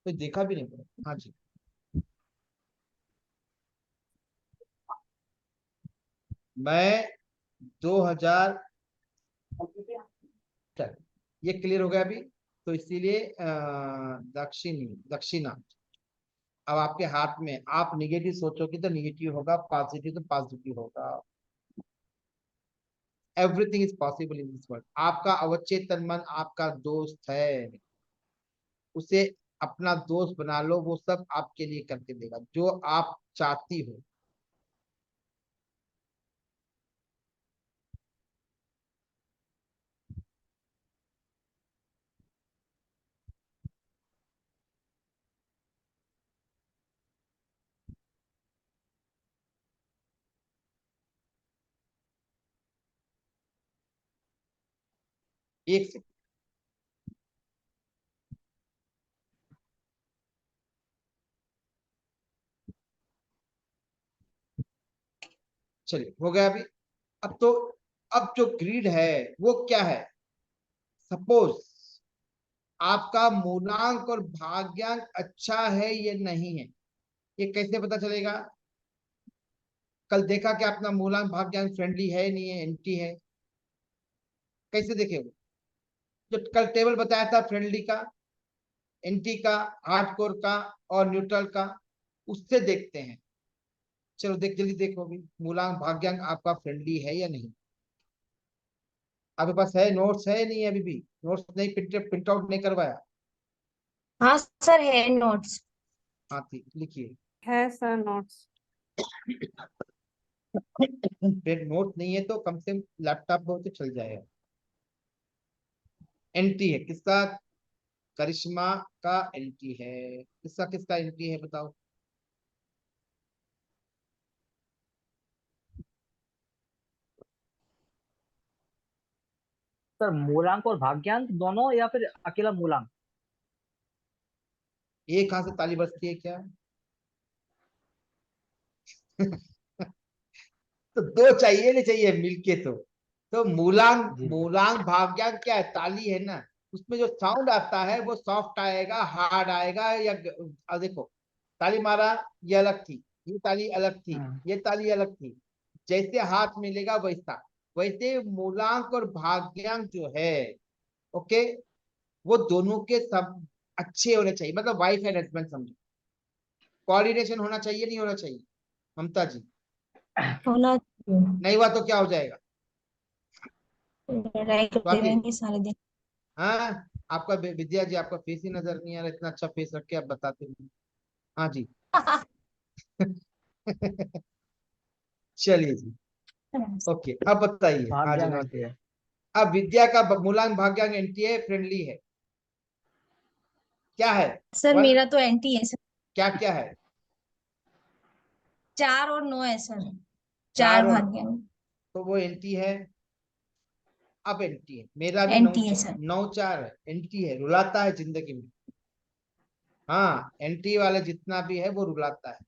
तो देखा भी नहीं पड़ा। हाँ जी, मैं 2000, चल ये क्लियर हो गया अभी। तो इसीलिए दक्षिणा। अब आपके हाथ में, आप निगेटिव सोचोगे तो निगेटिव होगा, पॉजिटिव तो पॉजिटिव होगा। Everything is possible in this world. आपका अवचेतन मन आपका दोस्त है, उसे अपना दोस्त बना लो, वो सब आपके लिए करके देगा जो आप चाहती हो। एक से, चलिए हो गया अभी। अब तो, अब जो ग्रीड है वो क्या है? सपोज आपका मूलांक और भाग्यांक अच्छा है या नहीं है, ये कैसे पता चलेगा? कल देखा कि अपना मूलांक भाग्यांक फ्रेंडली है नहीं है, एंटी है, कैसे देखे वो? जो कल टेबल बताया था फ्रेंडली का, एंटी का, हार्डकोर का और न्यूट्रल का, उससे देखते हैं। चलो देख, जल्दी देखो अभी मूलांक भाग्यांक आपका फ्रेंडली है या नहीं। आपके पास है नोट्स है नहीं है? अभी भी नोट्स नहीं, प्रिंट आउट नहीं करवाया? हाँ सर, है नोट्स। हाँ ठीक, लिखिए। है सर नोट्स। नोट नहीं है तो कम से कम लैपटॉप पे हो तो चल जाएगा। एंट्री है किसका? करिश्मा का एंट्री है। किसका किसका एंट्री है बताओ? सर मूलांक और भाग्यांक दोनों या फिर अकेला मूलांक? एक हाथ से ताली बजती है क्या? तो दो चाहिए नहीं चाहिए मिलके तो मूलांक, जी सर। मूलांक भाग्यांक क्या है? ताली है ना, उसमें जो साउंड आता है वो सॉफ्ट आएगा, हार्ड आएगा, या देखो ताली मारा, ये अलग थी, ये ताली अलग थी, ये ताली अलग थी। जैसे हाथ मिलेगा वैसा, वैसे मूलांक और भाग्यांक जो है, ओके, वो दोनों के सब अच्छे होने चाहिए, मतलब वाइफ एंड हस्बैंड समझो। कोऑर्डिनेशन होना चाहिए नहीं होना चाहिए ममता जी? होना नहीं हुआ तो क्या हो जाएगा? लड़ाई करते स्वाति, रहेंगे सारे दिन। हाँ, आपका विद्या जी, आपका फेस ही नजर नहीं आ रहा, इतना अच्छा फेस रख के आप बताते नहीं। हाँ जी। चलिए जी, ओके, अब बताइए। हाँ जी भाग्यांक नमस्ते। एंट्री है। अब विद्या का मूलांक भाग्यांक एंटी है, फ्रेंडली है, क्या है? सर वन, मेरा तो एंटी है सर। क्या क्या है? 4 और 9 है सर। 4 4 और, भाग्य तो वो एंटी है। अब एंटी है, मेरा भी नौ, एंटी है सर। 9 4 है, एंटी है, रुलाता है जिंदगी में। हाँ, एंटी वाले जितना भी है वो रुलाता है,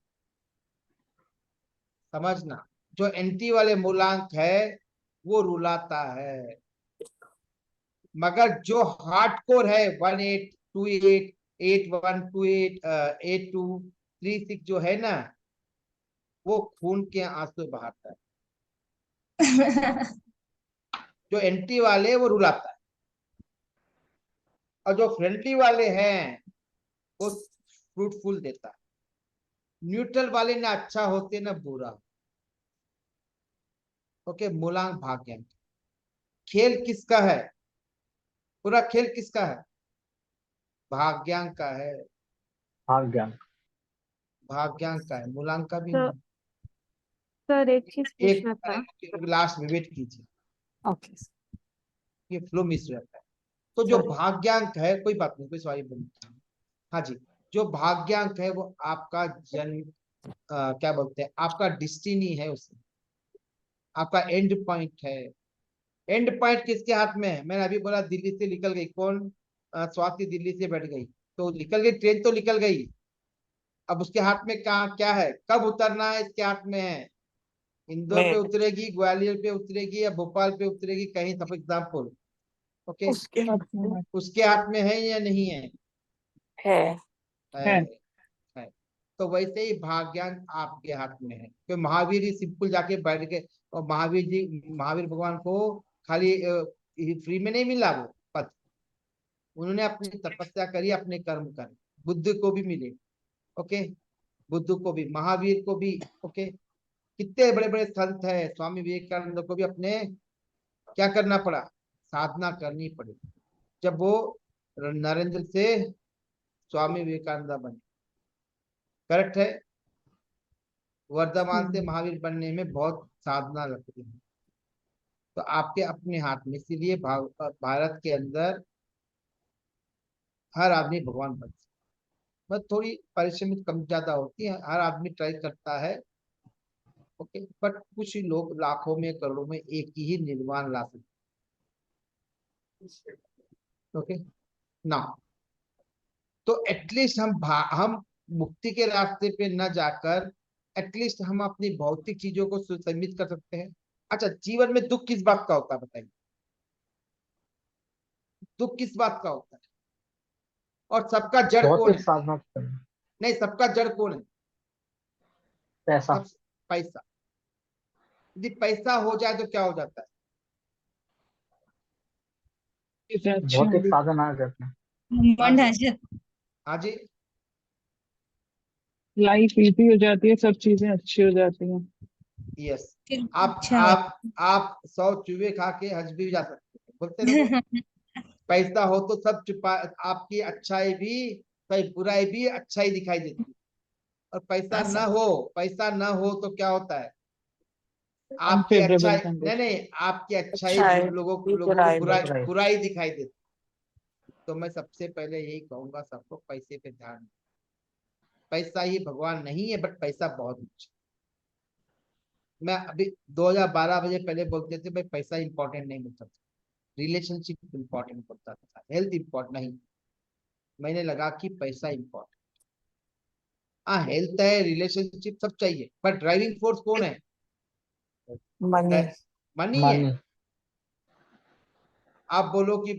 समझना। जो एंटी वाले मूलांक है वो रुलाता है, मगर जो हार्डकोर है 1828, 8128, 8236 जो है ना, वो खून के आंसू बहाता है। जो एंटी वाले वो रुलाता है, और जो फ्रेंडली वाले हैं वो फ्रूटफुल देता है। न्यूट्रल वाले ना अच्छा होते ना बुरा। ओके, मूलांक भाग्यांक, खेल किसका है? पूरा खेल किसका है? भाग्यांक का है, भाग्यांक। भाग्यांक का है, मूलांक का भी तो नहीं। सर एक चीज एक पूछना था। लास्ट में वेट कीजिए, ओके ये फ्लो मिस रहता है। तो जो सर। भाग्यांक है, कोई बात नहीं, कोई सवाल नहीं। हाँ जी, जो भाग्यांक है वो आपका जन्म, क्या बोलते हैं, आपका डिस्टिनी है, उसमें आपका एंड पॉइंट है। एंड पॉइंट किसके हाथ में है? मैंने अभी बोला दिल्ली से निकल गई कौन? स्वाति दिल्ली से बैठ गई, तो निकल गई ट्रेन, तो निकल गई। अब उसके हाथ में कहा क्या है, कब उतरना है, इसके हाथ में है। इंदौर पे मैं उतरेगी, ग्वालियर पे उतरेगी, या भोपाल पे उतरेगी, कहीं सब एग्जाम्पल। ओके, उसके हाथ में उसके हाथ में है या नहीं है? है। है है। तो वैसे ही भाग्यांक आपके हाथ में है। तो महावीर जी सिंपल जाके बैठ के, और महावीर भगवान को खाली फ्री में नहीं मिला वो पद, उन्होंने अपनी तपस्या करी, अपने कर्म करे। बुद्ध को भी मिले, ओके, बुद्ध को भी, महावीर को भी, ओके। कितने बड़े बड़े संत है, स्वामी विवेकानंद को भी अपने क्या करना पड़ा, साधना करनी पड़ी, जब वो नरेंद्र से स्वामी विवेकानंद बने। करेक्ट है। वर्धमान से महावीर बनने में बहुत साधना लगती है। तो आपके अपने हाथ में, इसीलिए भारत के अंदर हर आदमी भगवान बन सकता है। बस थोड़ी परिश्रम कम ज्यादा होती है, हर आदमी ट्राई करता है, ओके। बट कुछ ही लोग लाखों में करोड़ों में एक ही निर्वाण ला सकते, ओके ना। तो एटलीस्ट हम मुक्ति के रास्ते पे न जाकर एटलीस्ट हम अपनी भौतिक चीजों को सीमित कर सकते हैं। अच्छा, जीवन में दुख किस बात का होता है बताइए, दुख किस बात का होता है? और सबका जड़ कौन भौतिक है? साधना। नहीं, सबका जड़ कौन है? पैसा। सब, पैसा। यदि पैसा हो जाए तो क्या हो जाता है? चीजें अच्छी भौतिक होंगी। साधन आ जाते हैं। हाँ घमंड जी, आ जाता हाँ जी। लाइफ इजी हो जाती है, सब चीजें अच्छी हो जाती हैं। यस। फिर आप अच्छा आप आप 100 चूहे खा के हज भी जा सकते हैं, बोलते ना वो, पैसा हो तो सब छुपा, आपकी अच्छाई भी, सही बुराई भी अच्छाई दिखाई देती है। और पैसा हाँ न सर। हो, पैसा न हो तो क्या होता है? आपकी अनफेवरेबल अच्छाई, नहीं कंडीशन। नहीं, आपकी अच्छाई अच्छा है, ये लोगों को बुराई बुराई बुराई। बुराई दिखाई देती। तो मैं सबसे पहले यही कहूंगा सबको, पैसे पे ध्यान दो। पैसा ही भगवान नहीं है, बट पैसा बहुत कुछ। मैं अभी 2012 बजे पहले बोलते थे भाई पैसा इंपॉर्टेंट नहीं बोलता था, रिलेशनशिप इंपॉर्टेंट बोलता था, हेल्थ इंपॉर्टेंट नहीं। मैंने लगा कि पैसा इंपॉर्टेंट, हाँ हेल्थ है, रिलेशनशिप सब चाहिए, बट ड्राइविंग फोर्स कौन है? मनी। मनी है। मनी। आप बोलो कि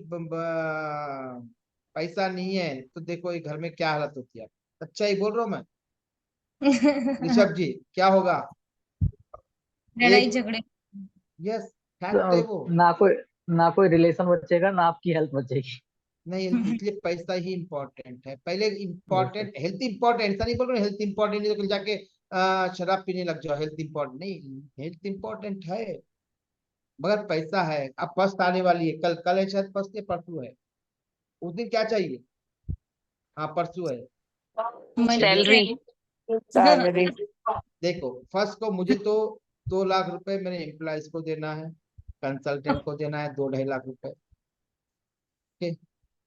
पैसा नहीं है तो देखो ये घर में क्या हालत होती है। अच्छा ही बोल रहा हूँ मैं, ऋषभ जी, क्या होगा? लड़ाई एक, झगड़े। यस, फैक्ट है तो वो। ना कोई रिलेशन बचेगा, ना आपकी हेल्थ बचेगी। नहीं, इसलिए पैसा ही इंपॉर्टेंट है पहले। बिल्कुल। इंपॉर्टेंट, हेल्थ इंपॉर्टेंट, ऐसा नहीं बोल रहा हेल्थ इंपॉर्टेंट नहीं तो कल जाके शराब पीने लग जाओ, हेल्थ इंपॉर्टेंट नहीं, हेल्थ इंपॉर्टेंट है, मगर पैसा है। अब फर्स्ट आने वाली है, कल कल है शायद फर्स्ट या परसों है, उस दिन क्या चाहिए? हाँ परसों है। मुझे, सैलरी। सैलरी। देखो फर्स्ट को मुझे तो 2 लाख रुपए मेरे एम्प्लॉयज को देना है, कंसल्टेंट को देना है 2-2.5 लाख रुपए, ठीक।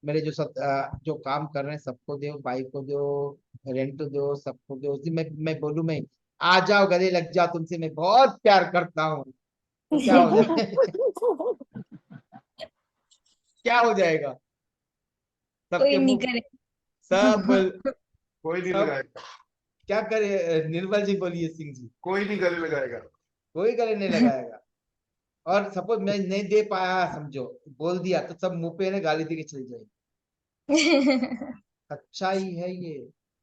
मेरे जो काम कर रहे हैं सबको दो, बाइक को दो, रेंट दो, सबको दो। उसी में मैं बोलूं, मैं आ जाओ गले लग जाओ तुमसे, मैं बहुत प्यार करता हूँ, तो क्या हो जाए? क्या हो जाएगा? कोई सबके नहीं मुंह, करे। सब कोई नहीं सब लगाएगा। क्या करे? निर्मल जी बोलिए, सिंह जी। कोई नहीं गले लगाएगा। कोई गले नहीं लगाएगा। और सपोज मैं नहीं दे पाया, समझो बोल दिया, तो सब मुंह पे ना गाली दे के चल जाएगी। अच्छा ही है ये।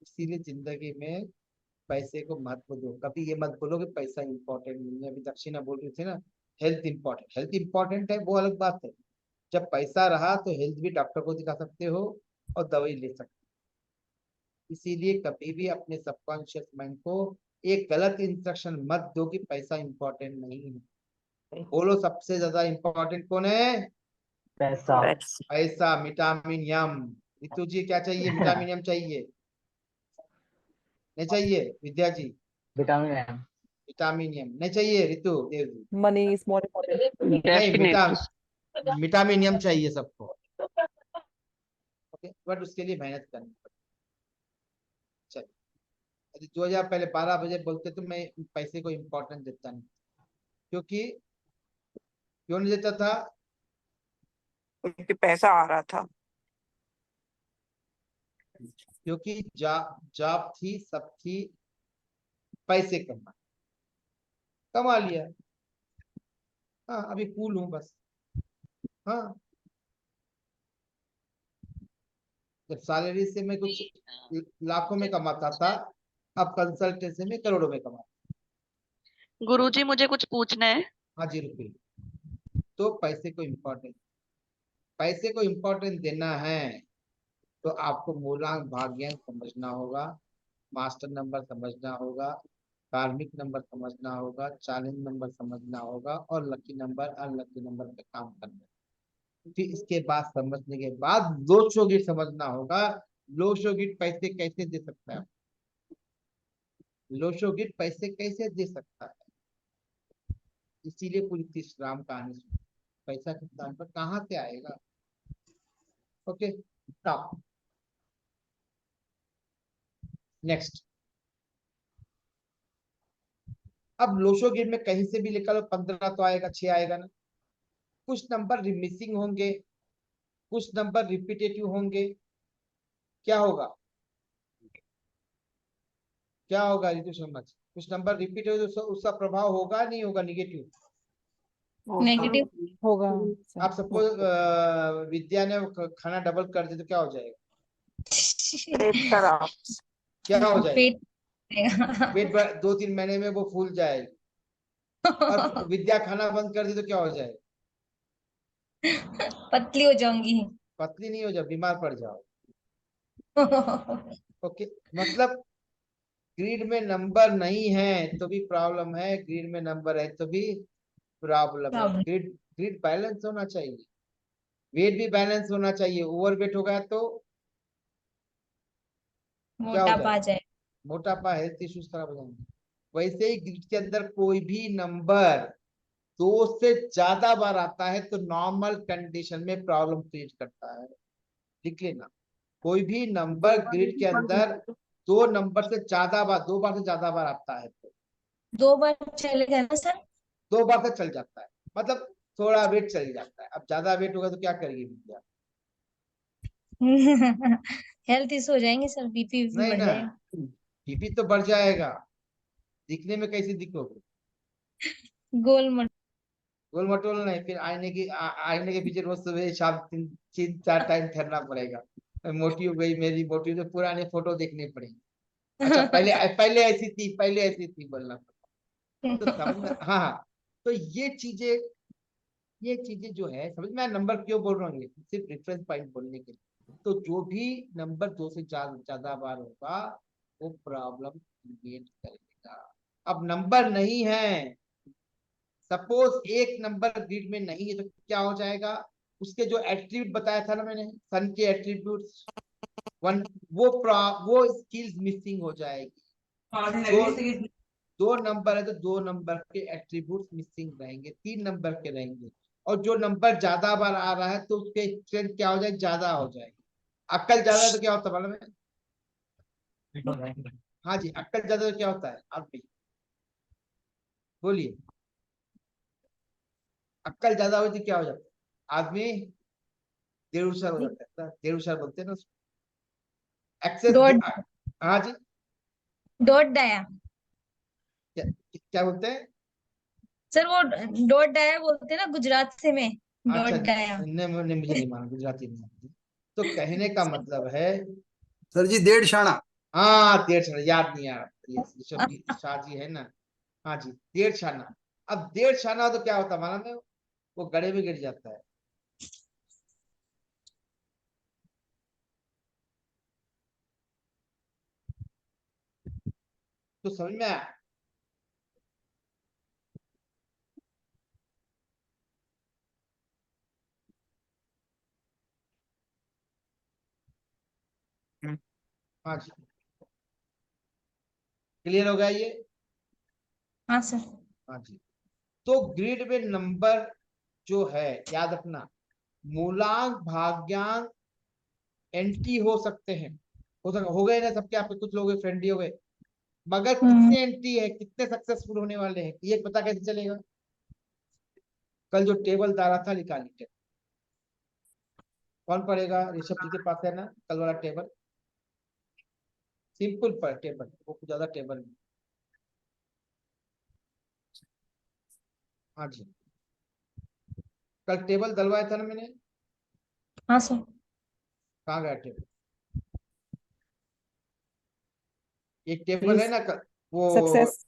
इसीलिए जिंदगी में पैसे को महत्व दो, कभी ये मत बोलो कि पैसा इंपॉर्टेंट नहीं है। अभी दक्षिणा बोल रही थी ना, हेल्थ इंपॉर्टेंट, हेल्थ इंपॉर्टेंट है वो अलग बात है। जब पैसा रहा तो हेल्थ भी डॉक्टर को दिखा सकते हो और दवाई ले सकते हो। इसीलिए कभी भी अपने सबकॉन्शियस माइंड को एक गलत इंस्ट्रक्शन मत दो कि पैसा इंपॉर्टेंट नहीं है। बोलो सबसे ज्यादा इंपॉर्टेंट कौन है? पैसा। पैसा, विटामिन यम। रितु जी क्या चाहिए? विटामिन यम चाहिए, नहीं चाहिए? विद्या जी, विटामिन है। विटामिन यम नहीं चाहिए? Ritu Dev ji, money is more important. नहीं, डेफिनेटली। विटामिन यम चाहिए सबको, ओके। बट उसके लिए मेहनत करनी पड़ेगी। चलिए, यदि 2000 पहले 12 बजे बोलते तो मैं पैसे को इम्पोर्टेंस देता नहीं, क्योंकि क्यों नहीं देता था? क्योंकि पैसा आ रहा था। क्योंकि जॉब थी, सब थी, पैसे कमा लिया। हाँ अभी कूल हूँ बस। हाँ, जब सैलरी से मैं कुछ लाखों में कमाता था, अब कंसल्टेंसी में करोड़ों में कमाता। गुरुजी मुझे कुछ पूछना है। हाँ जी, रुकिए। तो पैसे को इम्पोर्टेंस देना है तो आपको मूलांक भाग्यांक समझना होगा, मास्टर नंबर समझना होगा, कार्मिक नंबर समझना होगा, चैलेंज नंबर समझना होगा और लकी नंबर अनलकी नंबर पे काम करना है। फिर इसके बाद समझने के बाद लोशो गिट समझना होगा। लोशो गिट पैसे कैसे दे सकता है, लोशो गिट पैसे कैसे दे सकता है, इसीलिए पूरी 30 राम कहानी सुनी। पैसा किस स्थान पर कहाँ से आएगा। Okay, stop. नेक्स्ट। अब लोशो गिट में कहीं से भी निकालो 15 तो आएगा, 6 आएगा ना। कुछ नंबर मिसिंग होंगे, कुछ नंबर रिपीटेटिव होंगे। क्या होगा, क्या होगा ऋतु शर्मा जी? कुछ नंबर रिपीट हो तो उसका प्रभाव होगा नहीं होगा, निगेटिव। नेगेटिव होगा आप सपोज विद्या ने खाना डबल कर दे तो क्या हो जाएगा, पेट खराब। क्या हो जाएगा? पेट पेट 2-3 महीने में वो फूल जाएगी। और विद्या खाना बंद कर दे तो क्या हो जाएगा? पतली हो जाऊंगी। पतली नहीं हो जाओ, बीमार पड़ जाओ। ओके, मतलब ग्रीड में नंबर नहीं है तो भी प्रॉब्लम है, ग्रीड में नंबर है तो भी प्रॉब्लम है। Problem. ग्रिड ग्रिड बैलेंस होना चाहिए, वेट भी बैलेंस होना चाहिए। ओवर वेट हो गया तो क्या हो मोटापा आ जाएगा? जाए। मोटापा, हेल्थ इश्यूज खराब हो जाएंगे। वैसे ही ग्रिड के अंदर कोई भी नंबर 2 से ज्यादा बार आता है तो नॉर्मल कंडीशन में प्रॉब्लम क्रिएट करता है। लिख लेना, कोई भी नंबर ग्रिड के अंदर 2 बार से ज्यादा बार आता है तो 2 बार चलेगा ना सर? 2 बार से चल जाता है, मतलब थोड़ा वेट चल जाता है। अब ज्यादा वेट होगा तो क्या करेगी विद्या? हेल्थ इशू हो जाएंगे सर, बीपी नहीं बढ़ ना, जाएगा। बीपी तो बढ़ जाएगा। दिखने में कैसी दिखोगे? गोल मट गोल मटोल नहीं, फिर आईने के पीछे रोज सुबह शाम 3-4 टाइम ठहरना पड़ेगा। मोटी हो गई मेरी, मोटी तो पुराने फोटो देखने पड़ेंगे। अच्छा, पहले पहले ऐसी थी, पहले ऐसी थी बोलना पड़ता। तो समझ में, हाँ हाँ। तो ये चीजें जो है समझ में, नंबर क्यों बोल रहा हूँ, ये सिर्फ रेफरेंस पॉइंट बोलने के लिए। तो जो भी नंबर 2 से ज्यादा बार होगा वो प्रॉब्लम क्रिएट करेगा। अब नंबर नहीं है, सपोज एक नंबर ग्रिड में नहीं है तो क्या हो जाएगा? उसके जो एट्रीब्यूट बताया था ना मैंने, सन के एट्रीब्यूट्स, वन, वो स्किल्स मिसिंग हो जाएगी। दो 2 नंबर है तो 2 नंबर के एट्रीब्यूट्स मिसिंग रहेंगे, 3 नंबर के रहेंगे। और जो नंबर ज्यादा बार आ रहा है तो उसके स्ट्रेंथ क्या हो जाएगी? ज्यादा हो जाएगी। अक्कल ज्यादा है तो क्या होता है मालूम है? हाँ जी, अक्कल ज्यादा तो क्या होता है आप भी बोलिए। अक्कल ज्यादा हो तो क्या हो जाता है? आदमी बेहोश हो जाता है, बेहोश बोलते हैं ना उसको। एक्सेस, डॉट हाँ जी, डॉट डाया क्या क्या बोलते हैं? सर, वो डॉट डाया बोलते हैं ना गुजरात से में। अच्छा, डॉट डाया। मुझे नहीं माना, गुजराती नहीं आती। तो कहने का मतलब है, सर जी 1.5 हाँ 1.5 याद नहीं आ रहा, ये ऋषभ जी, शाह जी है ना। हाँ जी, 1.5। अब 1.5 तो क्या होता है मालूम है? वो गड़े में गिर जाता है। तो समझ में आया? हाँ जी, क्लियर हो गया ये? हाँ सर। हाँ जी। तो ग्रिड में नंबर जो है, याद रखना, मूलांक भाग्यांक एंटी हो सकते हैं। हो गए ना सबके, आपके कुछ लोग फ्रेंडली हो गए, मगर हम्म। कितने एंटी है, कितने सक्सेसफुल होने वाले हैं ये पता कैसे चलेगा? कल जो टेबल डाला था निकाल लीजिए। कौन पढ़ेगा? ऋषभ जी के पास है ना कल वाला टेबल? सिंपल पर टेबल, वो कुछ ज्यादा टेबल नहीं। हाँ जी, कल टेबल डलवाया था ना मैंने। हाँ सर। कहाँ गया टेबल? एक टेबल है ना वो सक्सेस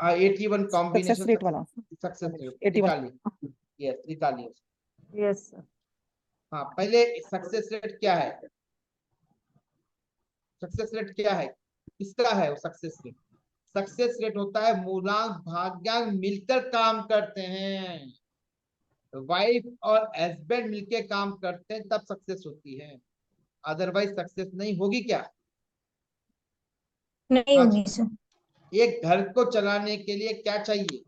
81 सक्सेस कॉम्बिनेशन रेट वाला सक्सेस रेट 81 निकालिए। यस निकालिए। Yes sir. हाँ पहले सक्सेस रेट क्या है? सक्सेस रेट क्या है? किसका है वो सक्सेस रेट? सक्सेस रेट होता है मूलांक भाग्यांक मिलकर काम करते हैं। वाइफ और हस्बैंड मिलके काम करते हैं तब सक्सेस होती है, अदरवाइज सक्सेस नहीं होगी। क्या? नहीं हाँ होगी सर। जी। एक घर को चलाने के लिए क्या चाहिए?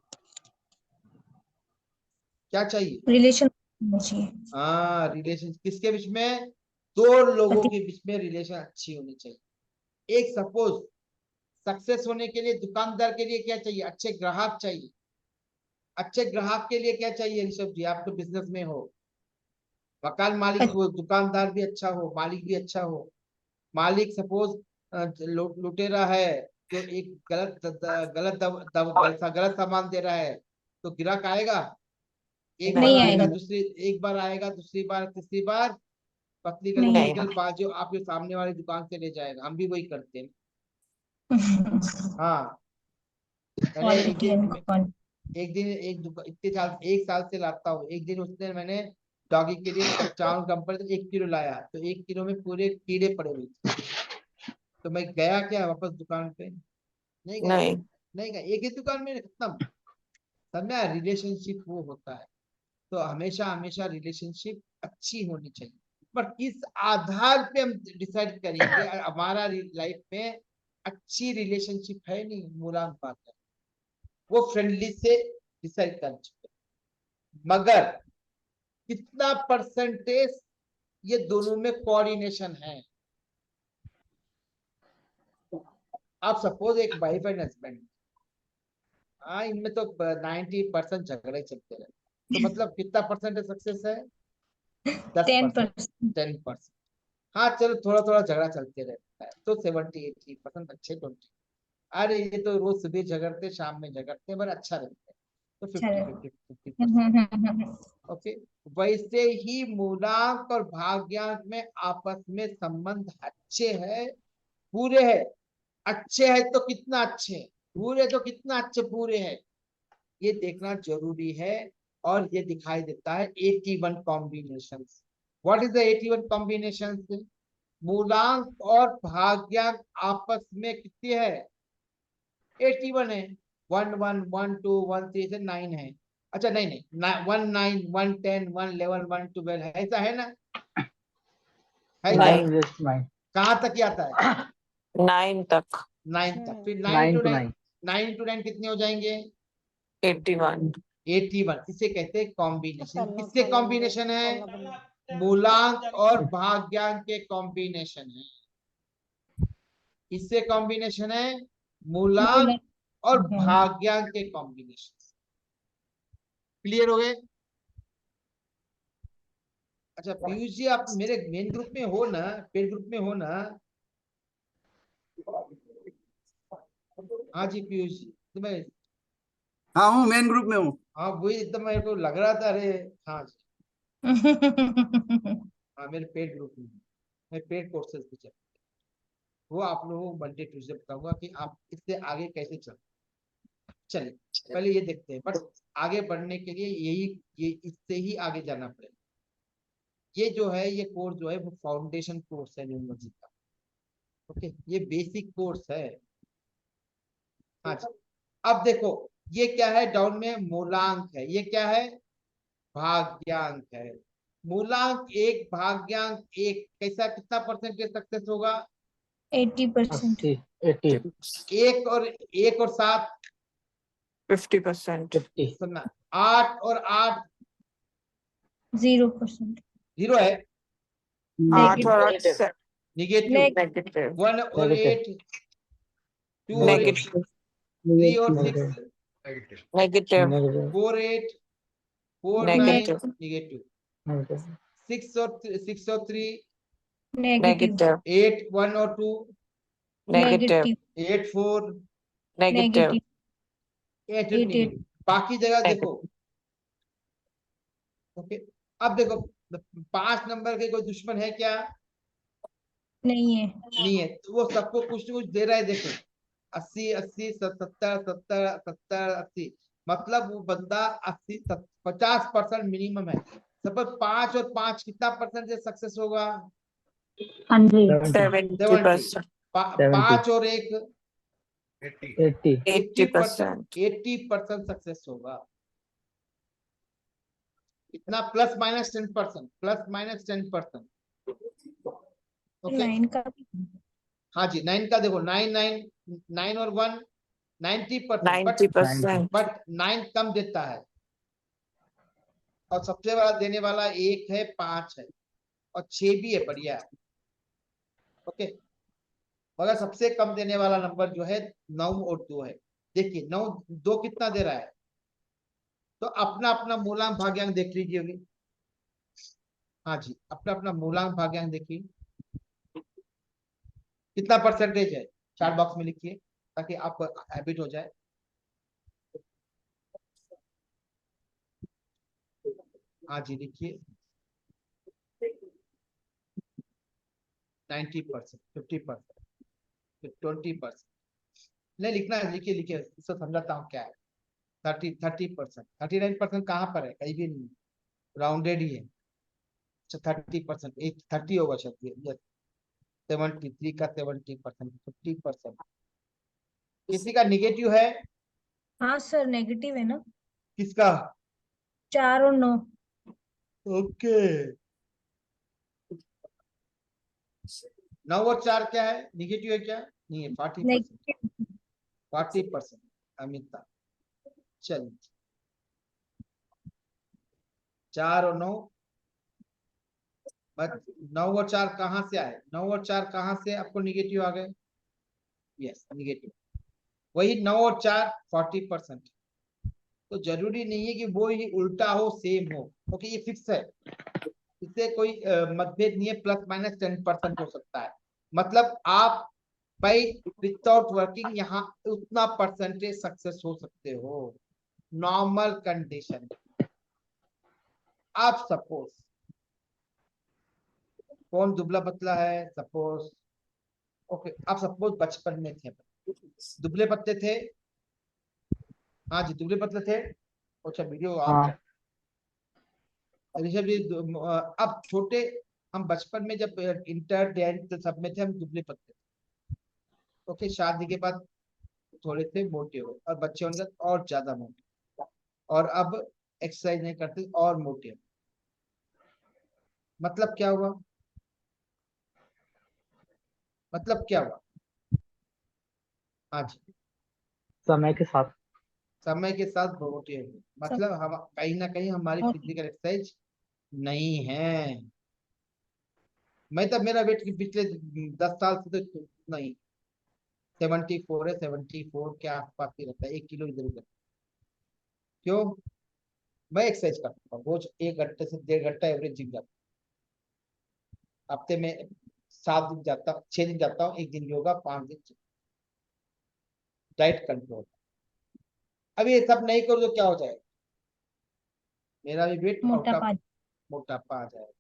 क्या चाहिए? रिलेशन होना चाहिए। हाँ रिलेशन किसके बीच में? दो लोगों पति के बीच में रिलेशन अच्छी होनी चाहिए। एक सपोज सक्सेस होने के लिए दुकानदार के लिए क्या चाहिए? अच्छे ग्राहक चाहिए। अच्छे ग्राहक के लिए क्या चाहिए ऋषभ जी? आप तो बिजनेस में हो, मकान मालिक वो दुकानदार भी अच्छा हो, मालिक भी अच्छा हो। मालिक सपोज लुटेरा है तो एक गलत सामान दे रहा है तो ग्राहक आएगा? एक बार नहीं आएगा, आएगा। दूसरी एक बार आएगा, दूसरी बार, तीसरी बार पतली गली नहीं निकल बाजू आपके सामने वाली दुकान से ले जाएगा। हम भी वही करते हैं। आएगा। हाँ मैंने क्वालिटी एंड क्वांटिटी। इतने साल 1 साल से लाता हूँ। एक दिन उसने मैंने डॉगी के लिए चावल कंपनी 1 किलो लाया तो 1 किलो में पूरे कीड़े पड़े हुए थे। तो मैं गया क्या वापस दुकान पे? नहीं गया। नहीं नहीं गया, एक ही दुकान में खत्म। समझा? रिलेशनशिप वो होता है। तो हमेशा हमेशा रिलेशनशिप अच्छी होनी चाहिए। पर किस आधार पे हम डिसाइड करेंगे हमारा लाइफ में अच्छी रिलेशनशिप है? नहीं मूलांक बात है, वो फ्रेंडली से डिसाइड कर चुके। मगर कितना परसेंटेज ये दोनों में कोऑर्डिनेशन है? आप सपोज एक वाइफ एंड हस्बैंड, हाँ इनमें तो 90% झगड़े चलते रहे तो मतलब कितना परसेंटेज सक्सेस है? 10%। 10%। 10%। हाँ चलो थोड़ा थोड़ा झगड़ा चलते रहता है तो 70-80% अच्छे 20। अरे ये तो रोज सुबह झगड़ते शाम में झगड़ते पर अच्छा रहता है तो अच्छा 50-50 ओके। वैसे ही मूलांक और भाग्यांक में आपस में संबंध अच्छे है, पूरे है। अच्छे है तो कितना अच्छे है, पूरे तो कितना अच्छे पूरे है, ये देखना जरूरी है। और ये दिखाई देता है 81 combination. What is the 81 combination? मूलांक और भाग्यांक आपस में कितनी है? 81 है। 1 1 1 2 1 3 से 9 है। अच्छा नहीं नहीं 1 9 1 10 1 11 1 12 है, ऐसा है ना? है क्या? 9 just 9 कहाँ तक ही आता है? 9 तक 9 तक। फिर 9 9 इंटू to 9, 9 9 इंटू 9 कितने हो जाएंगे? 81 81। इसे कहते हैं कॉम्बिनेशन। किसके कॉम्बिनेशन है? मूलांक और भाग्यांक के कॉम्बिनेशन है। किससे कॉम्बिनेशन है? मूलांक और भाग्यांक के कॉम्बिनेशन। क्लियर हो गए? अच्छा पीयूष जी आप मेरे मेन ग्रुप में हो ना, पेड ग्रुप में हो ना? हाँ जी पीयूष जी तो मैं, हाँ हूँ, मेन ग्रुप में हूँ। हाँ वही एकदम मेरे को लग रहा था। अरे हाँ जी, हाँ मेरे पेड ग्रुप में हूँ। मैं पेड कोर्सेज भी चल, वो आप लोगों को मंडे ट्यूसडे बताऊंगा कि आप इससे आगे कैसे चल। चलिए पहले ये देखते हैं, बट आगे बढ़ने के लिए ये इससे ही आगे जाना पड़ेगा। ये जो है ये कोर्स जो है वो फाउंडेशन कोर्स है न्यूमरोलॉजी का। ओके ये बेसिक कोर्स है। हाँ जी। अब देखो ये क्या है? डाउन में मूलांक है, ये क्या है? भाग्यांक है। मूलांक 1 भाग्यांक 1 कैसा कितना परसेंटेज सक्सेस होगा? 80%। 80 1 और 7 50%। 50 सुनना, 8 और 8 0%। 0 है। 8 और 8 negative निगेटिव। नेगेटिव 1 और 8 2 और 8 नेगेटिव 3 और 6 नेगेटिव 4 8 4 9 नेगेटिव निगेटिव। negative 6 और 3 नेगेटिव। 8 1 और 2 नेगेटिव 8 4 नेगेटिव 8 8 निगेटिव। बाकी जगह देखो। ओके अब देखो 5 नंबर के कोई दुश्मन है क्या? नहीं है। नहीं है। तो वो सबको कुछ न कुछ दे रहा है। देखो 80 80 70 70 70 80, मतलब वो बंदा 80 50% मिनिमम है। सपोज 5 और 5 कितना परसेंटेज सक्सेस होगा? 100 70%. 70। 5 और 1 80 80 80%. 80% सक्सेस होगा। इतना plus minus 10%, plus minus 10%। Okay 9 का भी। हाँ जी, 9 का देखो, 9 9 9 और 1 90%, 90%. बट 9 कम देता है, और सबसे बड़ा देने वाला 1 है, 5 है, और 6 भी है, बढ़िया है। ओके, मगर सबसे कम देने वाला नंबर जो है 9 और 2 है। देखिए 9 2 कितना दे रहा है, तो अपना अपना मूलांक भाग्यांक देख लीजिए अभी। हाँ जी, अपना अपना मूलांक भाग्यांक देखिए कितना परसेंटेज है, चार्ट बॉक्स में लिखिए ताकि आपको हैबिट हो जाए। हाँ जी, लिखिए 90%, 50%, 20%। नहीं लिखना है, लिखिए लिखिए, इसको समझाता हूँ क्या है। 30% 39% कहाँ पर है, कहीं भी नहीं, राउंडेड ही है। अच्छा 30%, एक 30 होगा शायद। 73 का 70%, 50%। किसी का निगेटिव है? हाँ सर, नेगेटिव है ना। किसका? 4 और 9। ओके, 9 और 4 क्या है, निगेटिव है क्या? नहीं है, 40%। नेगेटिव। 40% अमिता। चलिए 4 और 9, 9 और 4 कहाँ से आए? 9 और 4 कहाँ से आपको निगेटिव आ गए? Yes, negative. वही 9 और 4 40%। तो जरूरी नहीं है कि वो ही उल्टा हो, सेम हो। ओके, ये फिक्स है, इससे कोई मतभेद नहीं है। प्लस माइनस 10% हो सकता है, मतलब आप बाई विदाउट वर्किंग यहाँ उतना परसेंटेज सक्सेस हो सकते हो, नॉर्मल कंडीशन। आप सपोज, कौन दुबला पतला है सपोज, ओके आप सपोज बचपन में थे, दुबले पतले थे। हाँ जी, दुबले पतले थे। अच्छा वीडियो ऑन हाँ कर। ऋषभ जी अब छोटे, हम बचपन में जब इंटर 10th सब में थे, हम दुबले पतले थे। ओके, शादी के बाद थोड़े थे मोटे हो, और बच्चे होने के बाद और ज्यादा मोटे, और अब एक्सरसाइज नहीं करते और मोटे हो। मतलब क्या हुआ? मतलब क्या हुआ? हाँ जी, समय के साथ समय के साथ मोटे हो, मतलब हम कहीं ना कहीं हमारी फिजिकल एक्सरसाइज नहीं है। मैं तो, मेरा वेट पिछले 10 साल से तो नहीं, 74 है, 74 के आसपास ही रहता है, 1 किलो इधर उधर। क्यों? मैं एक्सरसाइज करता हूँ रोज, 1 घंटे से 1.5 घंटा एवरेज जिम जाता हूँ। हफ्ते में 7 दिन जाता हूँ, 6 दिन जाता हूँ, 1 दिन योगा, 5 दिन डाइट कंट्रोल। अब ये सब नहीं करो तो क्या हो जाएगा? मेरा भी वेट आउट ऑफ, मोटापा। मोटापा आ जाएगा।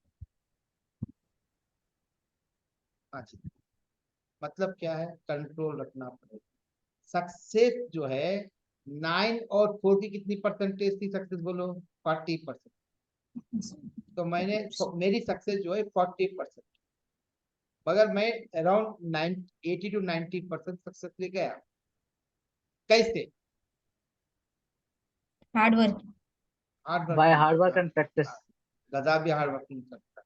हाँ जी, मतलब क्या है, कंट्रोल रखना पड़ेगा। सक्सेस जो है 9 और 4 की कितनी परसेंटेज थी सक्सेस, बोलो? 40%। तो मैंने, मेरी सक्सेस जो है 40%, मगर मैं अराउंड 80 to 90% सक्सेस ले गया। कैसे? Hard work. Hard by working hard work करता। And practice. गधा भी हार्ड वर्किंग करता,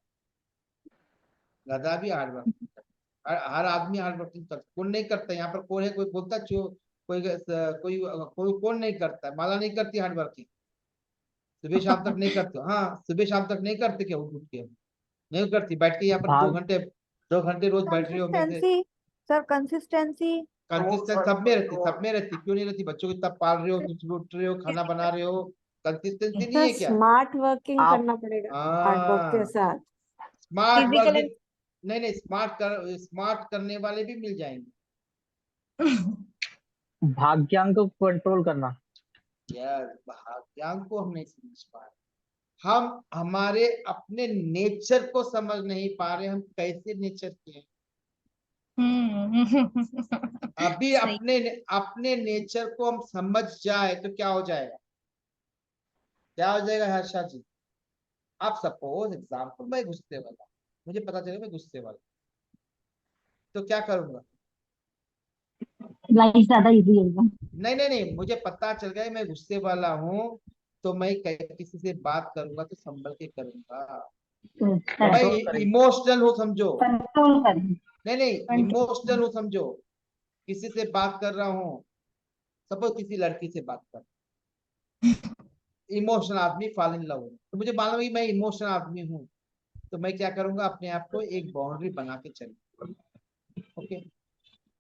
गधा भी हार्ड वर्किंग करता, हर आदमी हार्ड वर्किंग करता। कौन नहीं करता यहाँ पर? कौन है कोई बोलता जो, कोई कोई कोई कौन नहीं करता? माला नहीं करती हार्ड वर्किंग? सुबह शाम तक नहीं करते? हाँ, सुबह शाम तक नहीं करते क्या? उठ उठ के नहीं करती, बैठ के यहाँ पर भाग 2 घंटे, 2 घंटे रोज बैठ रहे हो मेरे से। Consistency sir, consistency. कंसिस्टेंट सब में रहती, सब में रहती, क्यों नहीं रहती? बच्चों को इतना पाल रहे हो, कुछ उठ रहे हो, खाना बना रहे हो, कंसिस्टेंसी नहीं सर है क्या? स्मार्ट वर्किंग आप करना पड़ेगा हार्ड वर्क के हाँ, साथ। स्मार्ट वर्क फिजिकल भी, एंड नहीं नहीं, स्मार्ट करने वाले भी मिल जाएंगे। भाग्यांक को कंट्रोल करना। यार भाग्यांक को हम नहीं समझ पा रहे, हम हमारे अपने नेचर को समझ नहीं पा रहे, हम कैसे नेचर के हैं। अभी सही। अपने अपने नेचर को हम समझ जाए तो क्या हो जाएगा, क्या हो जाएगा हर्षा जी? आप सपोज एग्जाम्पल, मैं गुस्से वाला, मुझे पता चले मैं गुस्से वाला, तो क्या करूंगा? लाइफ ज्यादा इजी होगा। नहीं नहीं नहीं, मुझे पता चल गया मैं गुस्से वाला हूँ, तो मैं किसी से बात करूंगा तो संभल के करूंगा। मैं कंट्रोल करेंगे। इमोशनल हूँ समझो, कंट्रोल करें। नहीं नहीं इमोशनल हूँ समझो, किसी से बात कर रहा हूँ, सपोज किसी लड़की से बात कर, इमोशनल आदमी फॉल इन लव, तो मुझे मालूम है कि मैं इमोशनल आदमी हूँ, तो मैं क्या करूंगा, अपने आप को एक बाउंड्री बना के चलूंगा। ओके,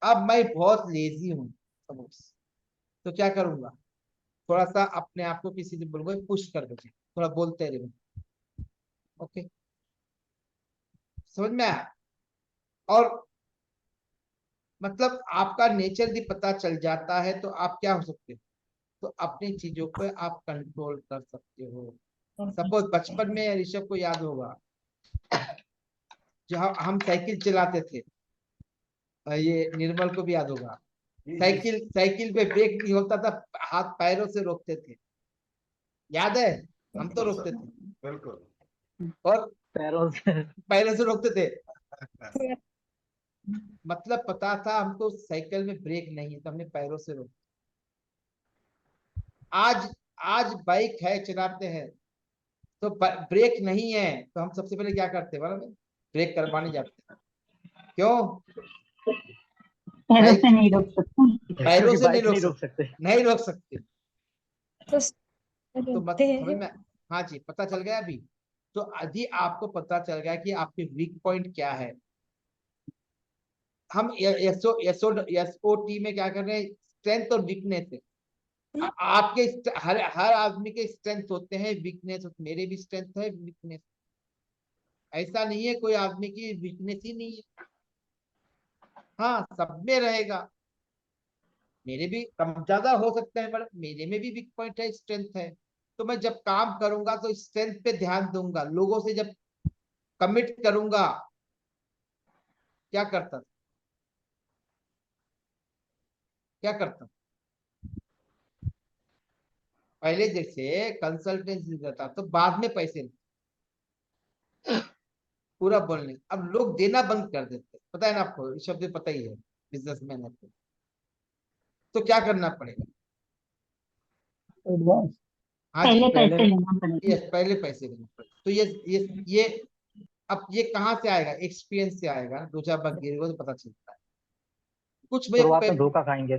अब मैं बहुत लेजी हूँ सपोज, तो क्या करूंगा, थोड़ा सा अपने आप को किसी से बोलूंगा पुश कर दो, थोड़ा बोलते रहो। ओके, समझ में आया? और मतलब आपका नेचर यदि पता चल जाता है तो आप क्या हो सकते हो, तो अपनी चीजों पे आप कंट्रोल कर सकते हो। सपोज बचपन में ऋषभ को याद होगा, जहाँ हम साइकिल चलाते थे, ये निर्मल को भी याद होगा, साइकिल साइकिल पे ब्रेक नहीं होता था, हाथ पैरों से रोकते थे, याद है? हम तो रोकते थे, बिल्कुल। और पैरों से। पैरों से रोकते थे, मतलब पता था हमको साइकिल में ब्रेक नहीं है, तो हमने पैरों से रोक। आज आज बाइक है, चलाते हैं, तो ब्रेक नहीं है, तो हम सबसे पहले क्या करते हैं मालूम है? ब्रेक करवाने जाते हैं। क्यों? पैरों बाइक से नहीं रोक सकते। पैरों क्योंकि से नहीं बाइक रोक नहीं रोक सकते, सकते। नहीं रोक सकते। तो तो रोकते मत समझ हैं। में, हाँ जी, पता चल गया अभी? तो अभी आपको पता चल गया कि आपके वीक पॉइंट क्या है। हम एसओटी में क्या कर रहे हैं, स्ट्रेंथ और वीकनेस है। आपके हर हर आदमी के स्ट्रेंथ होते हैं, वीकनेस, मेरे भी स्ट्रेंथ है, वीकनेस, ऐसा नहीं है कोई आदमी की वीकनेस ही नहीं है। हाँ, सब में रहेगा, मेरे भी कम ज्यादा हो सकता है, पर मेरे में भी वीक पॉइंट है, स्ट्रेंथ है। तो मैं जब काम करूंगा तो स्ट्रेंथ पे ध्यान दूंगा, लोगों से जब कमिट करूंगा, क्या करता था, क्या करता, पहले जैसे कंसल्टेंसी देता तो बाद में पैसे पूरा बोलने, अब लोग देना बंद कर देते, पता है ना आपको, इस शब्द पता ही है, बिजनेसमैन है तो क्या करना पड़ेगा? एडवांस। हाँ जी, पहले पहले पैसे लेना पड़ेगा। पहले पैसे देना पड़ेगा। तो ये अब ये कहाँ से आएगा? एक्सपीरियंस से आएगा, दो चार बार गिरेगा तो पता चलता है। कुछ में शुरुआत में धोखा खाएंगे।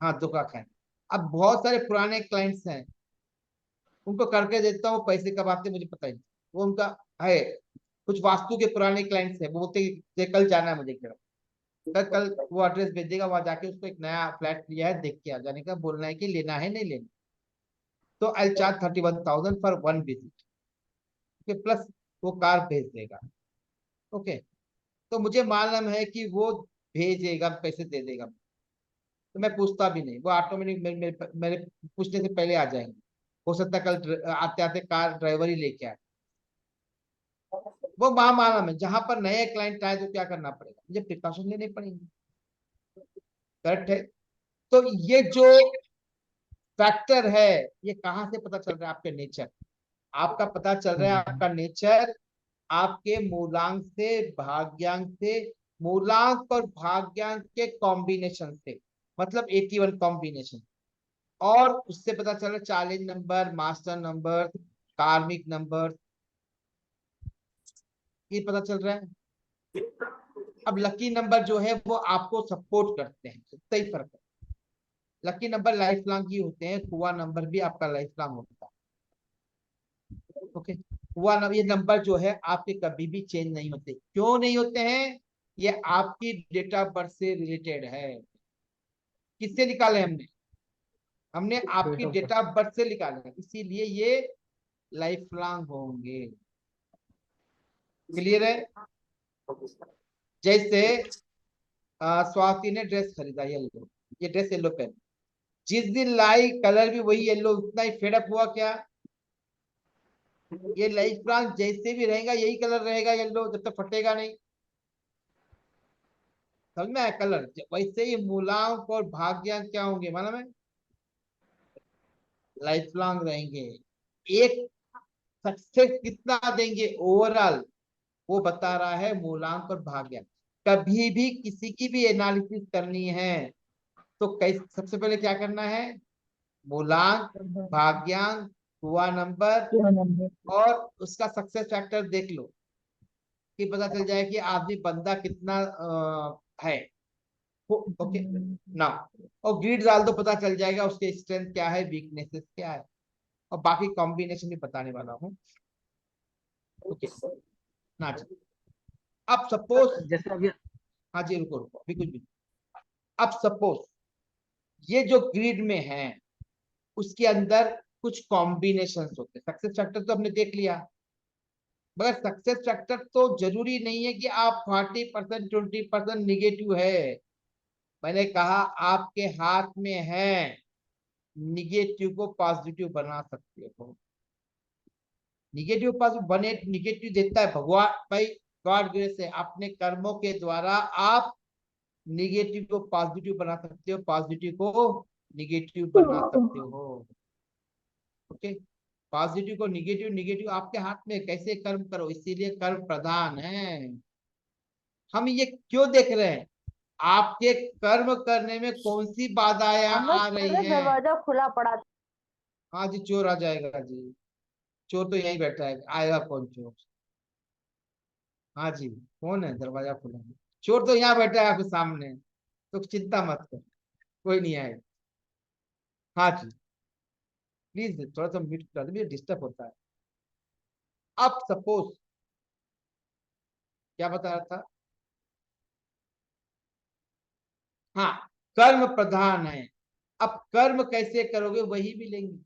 हाँ, धोखा खाए। अब बहुत सारे पुराने क्लाइंट्स हैं, उनको करके देता हूँ, पैसे कब आते मुझे पता ही नहीं, वो उनका है। कुछ वास्तु के पुराने क्लाइंट्स हैं, वो बोलते हैं कि कल जाना है मुझे, कल वो एड्रेस भेजेगा, वहां जाके उसको एक नया फ्लैट लिया है, देख के आ जाने का, बोलना है कि लेना है नहीं लेना, तो आई charge 31,000 for one visit, plus वो कार भेज देगा। ओके, तो मुझे मालूम है कि वो भेजेगा, पैसे दे देगा, तो मैं पूछता भी नहीं, वो ऑटोमेटिक मेरे पूछने से पहले आ जाएंगे। हो सकता है कल आते आते कार ड्राइवर ही लेके आए, वो मालूम है। जहां पर नए क्लाइंट आए तो क्या करना पड़ेगा, मुझे प्रिकॉशन लेने पड़ेंगे, करेक्ट है? तो ये जो फैक्टर है, ये कहाँ से पता चल रहा है? आपके नेचर, आपका पता चल रहा है आपका नेचर आपके मूलांक से, भाग्यांक से, मूलांक और भाग्यांक के कॉम्बिनेशन से, मतलब 81 कॉम्बिनेशन, और उससे पता चल रहा है चैलेंज नंबर, मास्टर नंबर, कार्मिक नंबर, ये पता चल रहा है। अब लकी नंबर जो है वो आपको सपोर्ट करते हैं, इतना ही फर्क है। लकी नंबर लाइफ लॉन्ग ही होते हैं, कुआ नंबर भी आपका लाइफ लॉन्ग होता है। ओके, कुआ नंबर, ये नंबर जो है आपके कभी भी चेंज नहीं होते। क्यों नहीं होते हैं? ये आपकी डेट ऑफ बर्थ से रिलेटेड है। किससे निकाले हमने? हमने आपकी डेट ऑफ बर्थ से निकाले, इसीलिए ये लाइफ लॉन्ग होंगे। क्लियर है? जैसे स्वाति ने ड्रेस खरीदा येलो, ये ड्रेस येलो पहन, जिस दिन लाई कलर भी वही येलो, उतना ही फेडअप हुआ क्या? ये लाइफ लॉन्ग जैसे भी रहेगा यही कलर रहेगा येलो, जब तक फटेगा नहीं। समझ में आया कलर? वैसे ही मूलांक और भाग्यांक क्या होंगे मालूम है? लाइफ लॉन्ग रहेंगे। एक सक्सेस कितना देंगे ओवरऑल, वो बता रहा है मूलांक और भाग्यांक। कभी भी किसी की भी एनालिसिस करनी है तो कैसे, सबसे पहले क्या करना है? मूलांक, भाग्यांक, हुआ नंबर और उसका सक्सेस फैक्टर देख लो कि पता चल जाए कि आदमी बंदा कितना है। ओके ना, और ग्रिड डाल दो, पता चल जाएगा उसके स्ट्रेंथ क्या है, वीकनेसेस क्या है, और बाकी कॉम्बिनेशन भी बताने वाला हूँ। ओके ना जी। अब सपोज, जैसे अभी हाँ जी रुको रुको अभी कुछ भी। अब सपोज ये जो ग्रिड में है उसके अंदर कुछ कॉम्बिनेशन होते हैं। सक्सेस फैक्टर तो हमने देख लिया, मगर सक्सेस फैक्टर तो जरूरी नहीं है कि आप 40% 20% निगेटिव है। मैंने कहा आपके हाथ में है, निगेटिव को पॉजिटिव बना सकते हो। निगेटिव पॉजिटिव बने, निगेटिव देता है भगवान भाई, गॉड ग्रेस है। अपने कर्मों के द्वारा आप निगेटिव को पॉजिटिव बना सकते हो, पॉजिटिव को निगेटिव बना सकते हो। ओके, पॉजिटिव को निगेटिव, निगेटिव आपके हाथ में, कैसे कर्म करो, इसीलिए कर्म प्रधान है। हम ये क्यों देख रहे हैं? आपके कर्म करने में कौन सी बाधाएं आ रही हैं? दरवाजा खुला पड़ा था। हाँ जी, चोर आ जाएगा जी। चोर तो यहीं बैठा है, आएगा कौन चोर? हाँ जी, कौन है? दरवाजा खुला है, चोर तो यहाँ बैठा है आपके सामने, तो चिंता मत कर, कोई नहीं आएगा। हाँ जी, प्लीज थोड़ा सा म्यूट कर दीजिए, डिस्टर्ब होता है। अब सपोज क्या बता रहा था? हाँ, कर्म प्रधान है। अब कर्म कैसे करोगे वही भी लेंगे,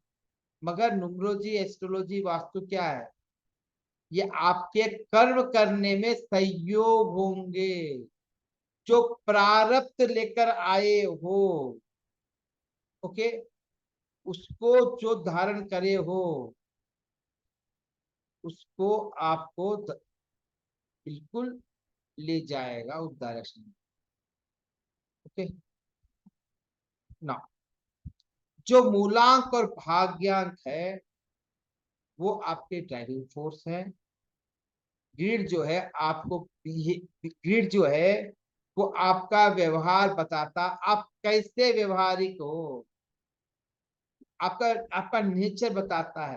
मगर न्यूमरोलॉजी, एस्ट्रोलॉजी, वास्तु क्या है? ये आपके कर्म करने में सहयोग होंगे, जो प्रारब्ध लेकर आए हो, ओके, उसको जो धारण करे हो उसको आपको बिल्कुल ले जाएगा उस डायरेक्शन में। ओके ना, जो मूलांक और भाग्यांक है वो आपके ड्राइविंग फोर्स है। ग्रिड जो है आपको, ग्रिड जो है वो आपका व्यवहार बताता, आप कैसे व्यवहारिक हो, आपका आपका नेचर बताता है।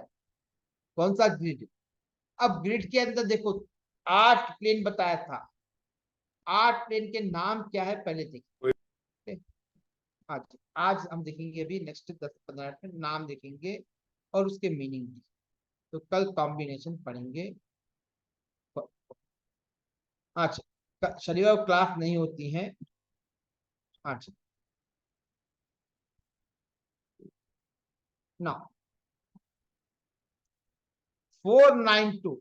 कौन सा ग्रिड? अब ग्रिड के अंदर देखो 8 प्लेन बताया था, 8 प्लेन के नाम क्या है पहले देखिए। आज आज हम देखेंगे, अभी नेक्स्ट 10-15 मिनट में नाम देखेंगे और उसके मीनिंग भी। तो कल कॉम्बिनेशन पढ़ेंगे। अच्छा, शनिवार को क्लास नहीं होती है। अच्छा ना, 492,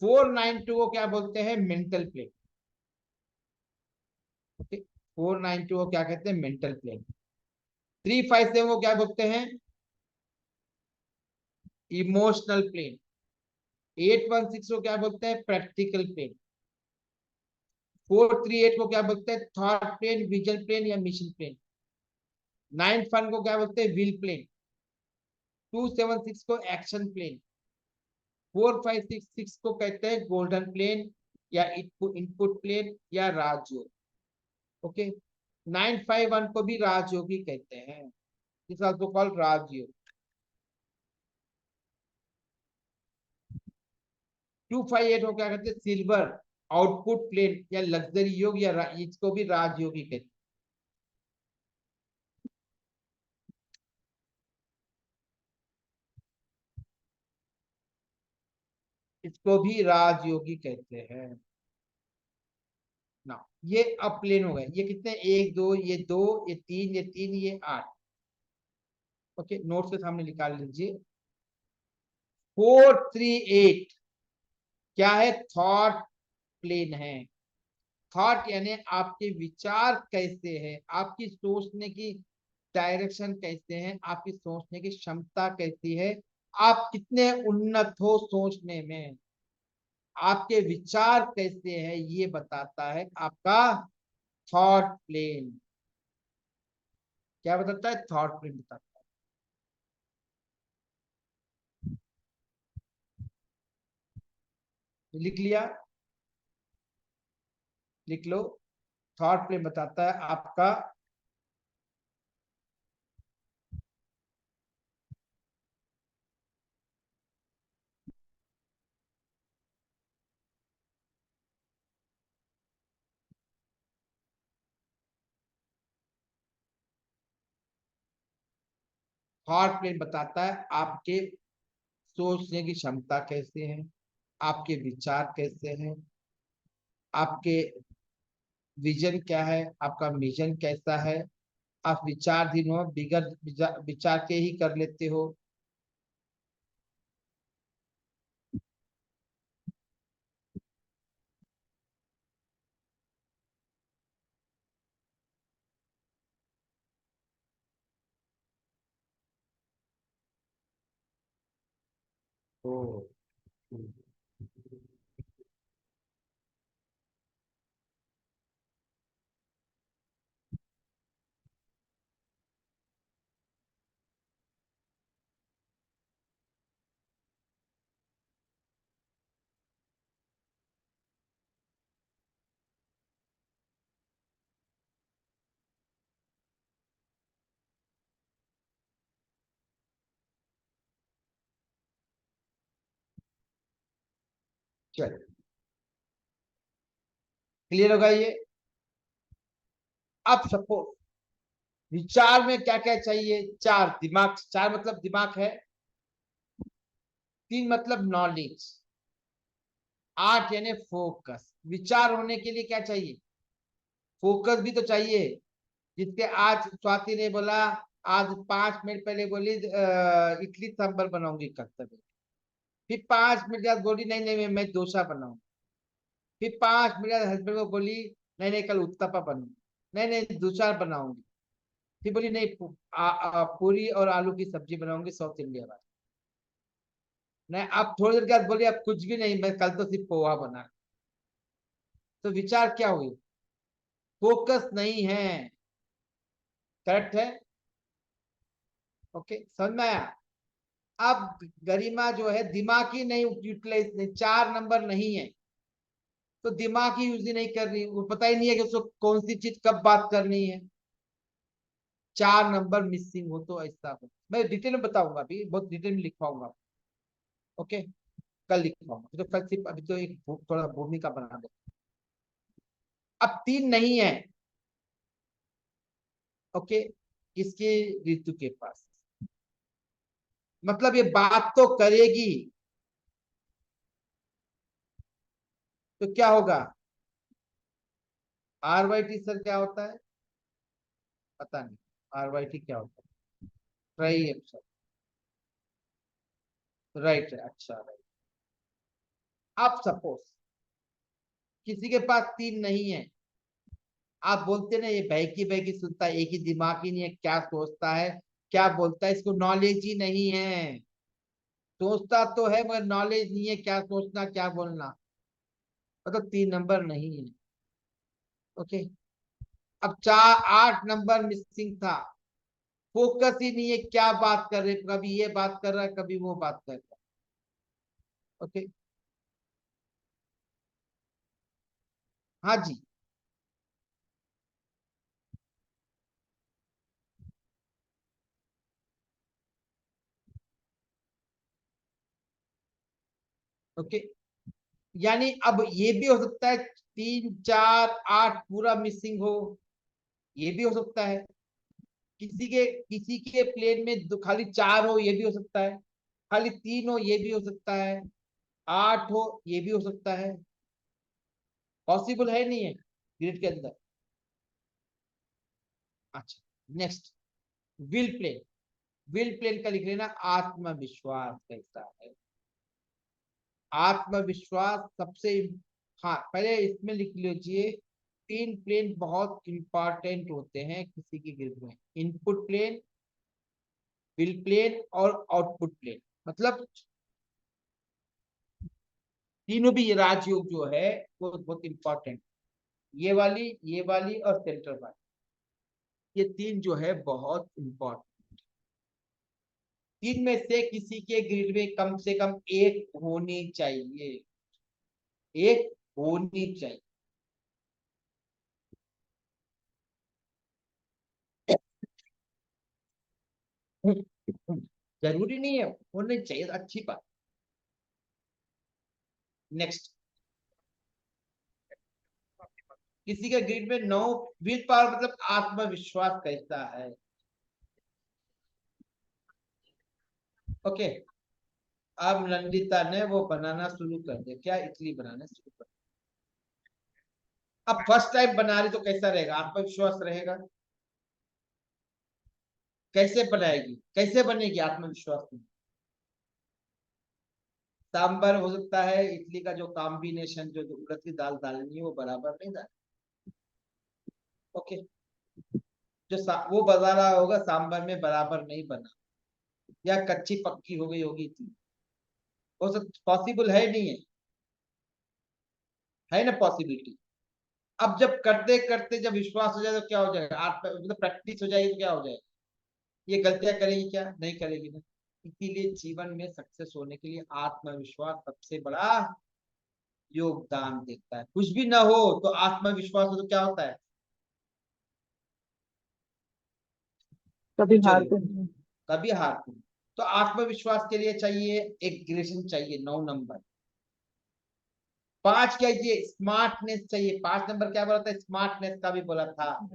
492 को क्या बोलते हैं? Mental plane. ओके, 492 को क्या कहते हैं? Mental plane. 357 को क्या बोलते हैं? Emotional plane. 816 को क्या बोलते हैं? Practical plane. 438 को क्या बोलते हैं? थॉट प्लेन, विजन प्लेन या मिशन प्लेन। 91 को क्या बोलते हैं? Will plane. 276 को एक्शन प्लेन। 4566 को कहते हैं गोल्डन प्लेन या इनपुट प्लेन या राजयोग। ओके, 951 को भी राजयोगी कहते हैं, दिस आल्सो कॉल्ड राजयोग। 258 को क्या कहते हैं? सिल्वर आउटपुट प्लेन या लग्जरी योग या इसको भी राजयोगी कहते हैं। इसको भी राजयोगी कहते हैं ना। ये अब प्लेन हो गए, ये कितने? 1 2, ये 2, ये 3, ये 3, ये 8। ओके, नोट्स के सामने निकाल लीजिए। 438 क्या है? थॉट प्लेन है। थॉट यानी आपके विचार कैसे हैं, आपकी सोचने की डायरेक्शन कैसे है, आपकी सोचने की क्षमता कैसी है, आप कितने उन्नत हो सोचने में, आपके विचार कैसे हैं, ये बताता है आपका थॉट प्लेन। क्या बताता है? थॉट प्लेन बताता है। लिख लिया? लिख लो। थॉट प्लेन बताता है आपका थॉट प्लेन बताता है आपके सोचने की क्षमता कैसे है, आपके विचार कैसे हैं, आपके विजन क्या है, आपका मिशन कैसा है, आप विचारधीन हो, बिगड़ विचार के ही कर लेते हो। ओ, चलो क्लियर होगा ये। अब सपोज विचार में क्या क्या चाहिए? चार, दिमाग, चार मतलब दिमाग है, तीन मतलब नॉलेज, आठ यानी फोकस। विचार होने के लिए क्या चाहिए? फोकस भी तो चाहिए। जिसके आज स्वाति ने बोला, आज 5 मिनट पहले बोली इडली सांभर बनाऊंगी कर्तव्य, फिर 5 मिनट बाद बोली नहीं नहीं मैं डोसा बनाऊंगी, फिर 5 मिनट बाद हस्बैंड को बोली नहीं नहीं कल उत्तपा बनाऊंगी, नहीं नहीं डोसा बनाऊंगी, फिर बोली नहीं पूरी और आलू की सब्जी बनाऊंगी साउथ इंडिया वाली, नहीं अब थोड़ी देर के बाद बोली अब कुछ भी नहीं मैं कल तो सिर्फ पोहा बना। तो विचार क्या हुई? फोकस नहीं है। करेक्ट है? ओके, समझ में आया? अब गरिमा जो है दिमाग ही नहीं यूटिलाइज, नहीं, 4 नंबर नहीं है तो दिमाग ही यूज ही नहीं कर रही, वो पता ही नहीं है कि उसको कौन सी चीज कब बात करनी है। 4 नंबर मिसिंग हो तो ऐसा हो। मैं डिटेल में बताऊंगा, अभी बहुत डिटेल में लिखवाऊंगा। ओके, कल लिखवाऊंगा, तो कल सिर्फ अभी तो एक थोड़ा भूमिका बना दे। अब 3 नहीं है। ओके, किसके? ऋतु के पास। मतलब ये बात तो करेगी, तो क्या होगा? RYT सर क्या होता है? पता नहीं RYT क्या होता है। सही है सर, राइट है, अच्छा राइट। अब सपोज किसी के पास 3 नहीं है, आप बोलते ना ये बहकी बहकी सुनता है, एक ही दिमाग ही नहीं है, क्या सोचता है क्या बोलता है, इसको नॉलेज ही नहीं है। सोचता तो है मगर नॉलेज नहीं है, क्या सोचना क्या बोलना, मतलब 3 नंबर नहीं है। ओके, अब 8 नंबर मिसिंग था। फोकस ही नहीं है, क्या बात कर रहे, कभी ये बात कर रहा है कभी वो बात कर रहा है। ओके, हाँ जी, ओके, यानी अब ये भी हो सकता है 3 4 8 पूरा मिसिंग हो, ये भी हो सकता है। किसी के प्लेन में खाली 4 हो, ये भी हो सकता है। खाली 3 हो, ये भी हो सकता है। 8 हो, ये भी हो सकता है। पॉसिबल है नहीं है ग्रिड के अंदर। अच्छा, next, will plane. Will plane का लिख लेना, आत्मविश्वास कैसा है? आत्मविश्वास सबसे, हाँ पहले इसमें लिख लीजिए, 3 प्लेन बहुत इंपॉर्टेंट होते हैं किसी की ग्रिड में। इनपुट प्लेन, विल प्लेन और आउटपुट प्लेन। मतलब तीनों भी, ये राजयोग जो है वो बहुत इंपॉर्टेंट। ये वाली और सेंटर वाली, ये तीन जो है बहुत इंपॉर्टेंट। तीन में से किसी के ग्रिड में कम से कम एक होनी चाहिए, एक होनी चाहिए। जरूरी नहीं है होने चाहिए, अच्छी बात। नेक्स्ट, किसी के ग्रिड में 9 विल पावर मतलब आत्मविश्वास कैसा है। ओके, अब नंदिता ने वो बनाना शुरू कर दिया, क्या इडली बनाना शुरू कर दिया। अब फर्स्ट टाइम बना रही तो कैसा रहेगा, आत्मविश्वास रहेगा। कैसे बनाएगी, कैसे बनेगी आत्मविश्वास में। सांबर हो सकता है, इडली का जो कॉम्बिनेशन जो उड़द की दाल डालनी है वो बराबर नहीं डाल। ओके, वो बता रहा होगा सांबर में बराबर नहीं बना, या कच्ची पक्की हो गई होगी इतनी, वो सब पॉसिबल है नहीं है ना पॉसिबिलिटी। अब जब करते करते जब विश्वास हो जाए तो क्या हो जाएगा, आत्म मतलब प्रैक्टिस हो जाएगी तो क्या हो जाएगा, ये गलतियां करेगी क्या, नहीं करेगी ना। इसीलिए जीवन में सक्सेस होने के लिए आत्मविश्वास सबसे बड़ा योगदान देता है। कुछ भी ना हो तो आत्मविश्वास हो तो क्या होता है, कभी कुछ हारते नहीं। कभी हारते नहीं। तो आत्मविश्वास के लिए चाहिए एक ग्रेशन चाहिए 9 नंबर। 5 क्या ये स्मार्टनेस चाहिए, 5 नंबर क्या बोला था, स्मार्टनेस का भी बोला था,